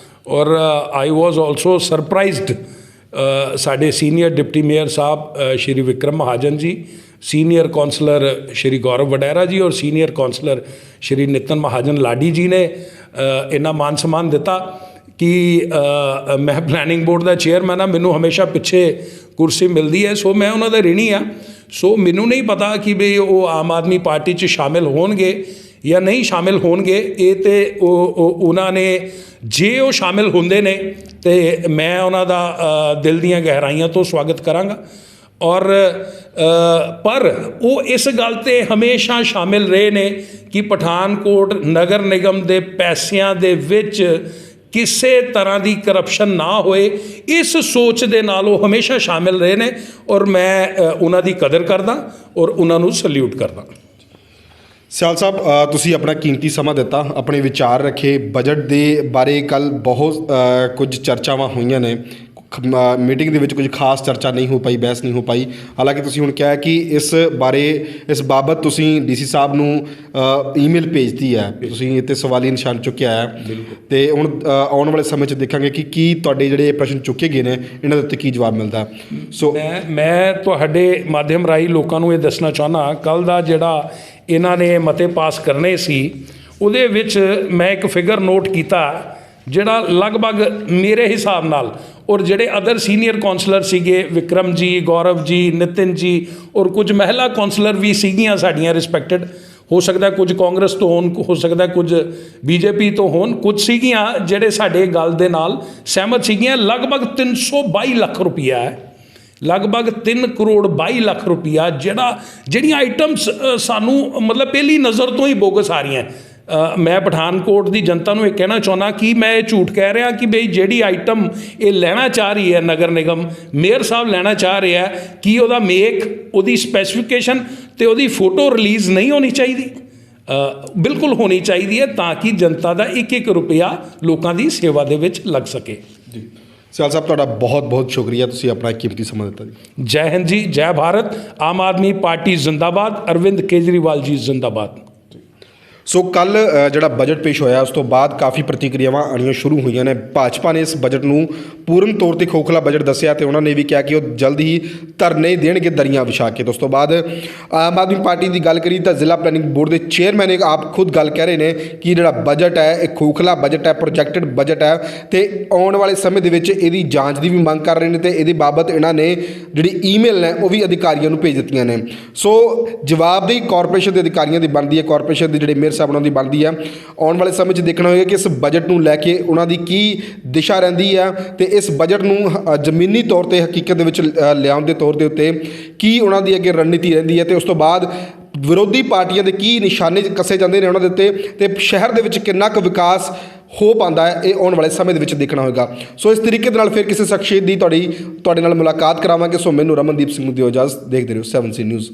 ਔਰ ਆਈ ਵਾਜ਼ ਆਲਸੋ ਸਰਪ੍ਰਾਈਜ਼ਡ। ਸਾਡੇ ਸੀਨੀਅਰ ਡਿਪਟੀ ਮੇਅਰ ਸਾਹਿਬ ਸ਼੍ਰੀ ਵਿਕਰਮ ਮਹਾਜਨ ਜੀ, ਸੀਨੀਅਰ ਕੌਂਸਲਰ ਸ਼੍ਰੀ ਗੌਰਵ ਵਡੈਰਾ ਜੀ ਔਰ ਸੀਨੀਅਰ ਕੌਂਸਲਰ ਸ਼੍ਰੀ ਨਿਤਨ ਮਹਾਜਨ ਲਾਡੀ ਜੀ ਨੇ ਇੰਨਾ ਮਾਨ ਸਨਮਾਨ ਦਿੱਤਾ ਕਿ ਮੈਂ ਪਲੈਨਿੰਗ ਬੋਰਡ ਦਾ ਚੇਅਰਮੈਨ ਹਾਂ, ਮੈਨੂੰ ਹਮੇਸ਼ਾ ਪਿੱਛੇ ਕੁਰਸੀ ਮਿਲਦੀ ਹੈ। ਸੋ ਮੈਂ ਉਹਨਾਂ ਦਾ ਰਿਣੀ ਆ। ਸੋ ਮੈਨੂੰ ਨਹੀਂ ਪਤਾ ਕਿ ਵੀ ਉਹ ਆਮ ਆਦਮੀ ਪਾਰਟੀ 'ਚ ਸ਼ਾਮਿਲ ਹੋਣਗੇ ਜਾਂ ਨਹੀਂ ਸ਼ਾਮਿਲ ਹੋਣਗੇ। ਇਹ ਤੇ ਉਹਨਾਂ ਨੇ, ਜੇ ਉਹ ਸ਼ਾਮਿਲ ਹੁੰਦੇ ਨੇ ਤੇ ਮੈਂ ਉਹਨਾਂ ਦਾ ਦਿਲ ਦੀਆਂ ਗਹਿਰਾਈਆਂ ਤੋਂ ਸਵਾਗਤ ਕਰਾਂਗਾ। ਔਰ ਪਰ ਉਹ ਇਸ ਗੱਲ 'ਤੇ ਹਮੇਸ਼ਾ ਸ਼ਾਮਿਲ ਰਹੇ ਨੇ ਕਿ ਪਠਾਨਕੋਟ ਨਗਰ ਨਿਗਮ ਦੇ ਪੈਸਿਆਂ ਦੇ ਵਿੱਚ ਕਿਸੇ ਤਰ੍ਹਾਂ ਦੀ ਕਰਪਸ਼ਨ ਨਾ ਹੋਏ, ਇਸ ਸੋਚ ਦੇ ਨਾਲ ਉਹ ਹਮੇਸ਼ਾ ਸ਼ਾਮਿਲ ਰਹੇ ਨੇ ਔਰ ਮੈਂ ਉਹਨਾਂ ਦੀ ਕਦਰ ਕਰਦਾ ਔਰ ਉਹਨਾਂ ਨੂੰ ਸੈਲਿਊਟ ਕਰਦਾ। ਸਿਆਲ ਸਾਹਿਬ, ਤੁਸੀਂ ਆਪਣਾ ਕੀਮਤੀ ਸਮਾਂ ਦਿੱਤਾ, ਆਪਣੇ ਵਿਚਾਰ ਰੱਖੇ। ਬਜਟ ਦੇ ਬਾਰੇ ਕੱਲ੍ਹ ਬਹੁਤ ਕੁਝ ਚਰਚਾਵਾਂ ਹੋਈਆਂ ਨੇ, ਮੀਟਿੰਗ ਦੇ ਵਿੱਚ ਕੁਝ ਖਾਸ ਚਰਚਾ ਨਹੀਂ ਹੋ ਪਾਈ, ਬਹਿਸ ਨਹੀਂ ਹੋ ਪਾਈ। ਹਾਲਾਂਕਿ ਤੁਸੀਂ ਹੁਣ ਕਿਹਾ ਕਿ ਇਸ ਬਾਬਤ ਤੁਸੀਂ ਡੀਸੀ ਸਾਹਿਬ ਨੂੰ ਈਮੇਲ ਭੇਜਤੀ ਹੈ, ਤੁਸੀਂ ਇਹ 'ਤੇ ਸਵਾਲੀ ਨਿਸ਼ਾਨ ਚੁੱਕਿਆ ਹੈ ਅਤੇ ਹੁਣ ਆਉਣ ਵਾਲੇ ਸਮੇਂ 'ਚ ਦੇਖਾਂਗੇ ਕਿ ਕੀ ਤੁਹਾਡੇ ਜਿਹੜੇ ਪ੍ਰਸ਼ਨ ਚੁੱਕੇ ਗਏ ਨੇ ਇਹਨਾਂ ਦੇ ਉੱਤੇ ਕੀ ਜਵਾਬ ਮਿਲਦਾ। ਸੋ ਮੈਂ ਤੁਹਾਡੇ ਮਾਧਿਅਮ ਰਾਹੀਂ ਲੋਕਾਂ ਨੂੰ ਇਹ ਦੱਸਣਾ ਚਾਹੁੰਦਾ, ਕੱਲ੍ਹ ਦਾ ਜਿਹੜਾ ਇਹਨਾਂ ਨੇ ਮਤੇ ਪਾਸ ਕਰਨੇ ਸੀ ਉਹਦੇ ਵਿੱਚ ਮੈਂ ਇੱਕ ਫਿਗਰ ਨੋਟ ਕੀਤਾ ਜਿਹੜਾ ਲਗਭਗ ਮੇਰੇ ਹਿਸਾਬ ਨਾਲ ਔਰ ਜਿਹੜੇ ਅਦਰ ਸੀਨੀਅਰ ਕੌਂਸਲਰ ਸੀਗੇ, ਵਿਕਰਮ ਜੀ, ਗੌਰਵ ਜੀ, ਨਿਤਿਨ ਜੀ ਔਰ ਕੁਝ ਮਹਿਲਾ ਕੌਂਸਲਰ ਵੀ ਸੀਗੀਆਂ ਸਾਡੀਆਂ ਰਿਸਪੈਕਟਡ, ਹੋ ਸਕਦਾ ਕੁਝ ਕਾਂਗਰਸ ਤੋਂ ਹੋਣ, ਹੋ ਸਕਦਾ ਕੁਝ ਬੀਜੇਪੀ ਤੋਂ ਹੋਣ, ਕੁਝ ਸੀਗੀਆਂ ਜਿਹੜੇ ਸਾਡੇ ਗੱਲ ਦੇ ਨਾਲ ਸਹਿਮਤ ਸੀਗੀਆਂ। ਲਗਭਗ 322 ਲੱਖ ਰੁਪਈਆ ਹੈ, ਲਗਭਗ 3 ਕਰੋੜ 22 ਲੱਖ ਰੁਪਈਆ ਜਿਹੜੀਆਂ ਆਈਟਮਸ ਸਾਨੂੰ ਮਤਲਬ ਪਹਿਲੀ ਨਜ਼ਰ ਤੋਂ ਹੀ ਬੋਗਸ ਆ ਰਹੀਆਂ। ਮੈਂ ਪਠਾਨਕੋਟ ਦੀ ਜਨਤਾ ਨੂੰ ਇਹ ਕਹਿਣਾ ਚਾਹੁੰਦਾ ਕਿ ਮੈਂ ਇਹ ਝੂਠ ਕਹਿ ਰਿਹਾ ਕਿ ਬਈ ਜਿਹੜੀ ਆਈਟਮ ਇਹ ਲੈਣਾ ਚਾਹ ਰਹੀ ਹੈ ਨਗਰ ਨਿਗਮ, ਮੇਅਰ ਸਾਹਿਬ ਲੈਣਾ ਚਾਹ ਰਿਹਾ ਕਿ ਉਹਦਾ ਮੇਕ, ਉਹਦੀ ਸਪੈਸੀਫਿਕੇਸ਼ਨ ਅਤੇ ਉਹਦੀ ਫੋਟੋ ਰਿਲੀਜ਼ ਨਹੀਂ ਹੋਣੀ ਚਾਹੀਦੀ, ਬਿਲਕੁਲ ਹੋਣੀ ਚਾਹੀਦੀ ਹੈ ਤਾਂ ਕਿ ਜਨਤਾ ਦਾ ਇੱਕ ਇੱਕ ਰੁਪਇਆ ਲੋਕਾਂ ਦੀ ਸੇਵਾ ਦੇ ਵਿੱਚ ਲੱਗ ਸਕੇ। ਜੀ ਸਿਆਲ ਸਾਹਿਬ, ਤੁਹਾਡਾ ਬਹੁਤ ਬਹੁਤ ਸ਼ੁਕਰੀਆ, ਤੁਸੀਂ ਆਪਣਾ ਕੀਮਤੀ ਸਮਾਂ ਦਿੱਤਾ ਜੀ। ਜੈ ਹਿੰਦ ਜੀ, ਜੈ ਭਾਰਤ, ਆਮ ਆਦਮੀ ਪਾਰਟੀ ਜ਼ਿੰਦਾਬਾਦ, ਅਰਵਿੰਦ ਕੇਜਰੀਵਾਲ ਜੀ ਜ਼ਿੰਦਾਬਾਦ। ਸੋ ਕੱਲ੍ਹ ਜਿਹੜਾ ਬਜਟ ਪੇਸ਼ ਹੋਇਆ ਉਸ ਤੋਂ ਬਾਅਦ ਕਾਫੀ ਪ੍ਰਤੀਕਿਰਿਆਵਾਂ ਆਉਣੀਆਂ ਸ਼ੁਰੂ ਹੋਈਆਂ ਨੇ। ਭਾਜਪਾ ਨੇ ਇਸ ਬਜਟ ਨੂੰ ਪੂਰਨ ਤੌਰ 'ਤੇ ਖੋਖਲਾ ਬਜਟ ਦੱਸਿਆ ਅਤੇ ਉਹਨਾਂ ਨੇ ਵੀ ਕਿਹਾ ਕਿ ਉਹ ਜਲਦ ਹੀ ਧਰਨੇ ਦੇਣਗੇ ਦਰੀਆਂ ਵਿਛਾ ਕੇ। ਉਸ ਤੋਂ ਬਾਅਦ ਆਮ ਆਦਮੀ ਪਾਰਟੀ ਦੀ ਗੱਲ ਕਰੀ ਤਾਂ ਜ਼ਿਲ੍ਹਾ ਪਲੈਨਿੰਗ ਬੋਰਡ ਦੇ ਚੇਅਰਮੈਨ ਆਪ ਖੁਦ ਗੱਲ ਕਹਿ ਰਹੇ ਨੇ ਕਿ ਜਿਹੜਾ ਬਜਟ ਹੈ ਇਹ ਖੋਖਲਾ ਬਜਟ ਹੈ, ਪ੍ਰੋਜੈਕਟਡ ਬਜਟ ਹੈ ਅਤੇ ਆਉਣ ਵਾਲੇ ਸਮੇਂ ਦੇ ਵਿੱਚ ਇਹਦੀ ਜਾਂਚ ਦੀ ਵੀ ਮੰਗ ਕਰ ਰਹੇ ਨੇ ਅਤੇ ਇਹਦੇ ਬਾਬਤ ਇਹਨਾਂ ਨੇ ਜਿਹੜੀ ਈਮੇਲ ਨੇ ਉਹ ਵੀ ਅਧਿਕਾਰੀਆਂ ਨੂੰ ਭੇਜ ਦਿੱਤੀਆਂ ਨੇ। ਸੋ ਜਵਾਬਦੇਹੀ ਕਾਰਪੋਰੇਸ਼ਨ ਦੇ ਅਧਿਕਾਰੀਆਂ ਦੀ ਬਣਦੀ ਹੈ, ਕਾਰਪੋਰੇਸ਼ਨ ਦੇ ਜਿਹੜੇ ਮੇਅਰ ਸਾਹਿਬ ਉਹਨਾਂ ਦੀ ਬਣਦੀ ਹੈ। ਆਉਣ ਵਾਲੇ ਸਮੇਂ 'ਚ ਦੇਖਣਾ ਹੋਏਗਾ ਕਿ ਇਸ ਬਜਟ ਨੂੰ ਲੈ ਕੇ ਉਹਨਾਂ ਦੀ ਕੀ ਦਿਸ਼ਾ ਰਹਿੰਦੀ ਹੈ ਅਤੇ ਇਸ ਬਜਟ ਨੂੰ ਜ਼ਮੀਨੀ ਤੌਰ 'ਤੇ ਹਕੀਕਤ ਦੇ ਵਿੱਚ ਲਿਆਉਣ ਦੇ ਤੌਰ ਦੇ ਉੱਤੇ ਕੀ ਉਹਨਾਂ ਦੀ ਅੱਗੇ ਰਣਨੀਤੀ ਰਹਿੰਦੀ ਹੈ ਅਤੇ ਉਸ ਤੋਂ ਬਾਅਦ ਵਿਰੋਧੀ ਪਾਰਟੀਆਂ ਦੇ ਕੀ ਨਿਸ਼ਾਨੇ ਕੱਸੇ ਜਾਂਦੇ ਨੇ ਉਹਨਾਂ ਦੇ ਉੱਤੇ ਅਤੇ ਸ਼ਹਿਰ ਦੇ ਵਿੱਚ ਕਿੰਨਾ ਕੁ ਵਿਕਾਸ ਹੋ ਪਾਉਂਦਾ ਹੈ, ਇਹ ਆਉਣ ਵਾਲੇ ਸਮੇਂ ਦੇ ਵਿੱਚ ਦੇਖਣਾ ਹੋਏਗਾ। ਸੋ ਇਸ ਤਰੀਕੇ ਦੇ ਨਾਲ ਫਿਰ ਕਿਸੇ ਸ਼ਖਸੀਅਤ ਦੀ ਤੁਹਾਡੇ ਨਾਲ ਮੁਲਾਕਾਤ ਕਰਾਵਾਂਗੇ। ਸੋ ਮੈਨੂੰ ਰਮਨਦੀਪ ਸਿੰਘ ਨੂੰ ਦਿਓ ਇਜਾਜ਼ਤ। ਦੇਖਦੇ ਰਹੋ 7C ਨਿਊਜ਼।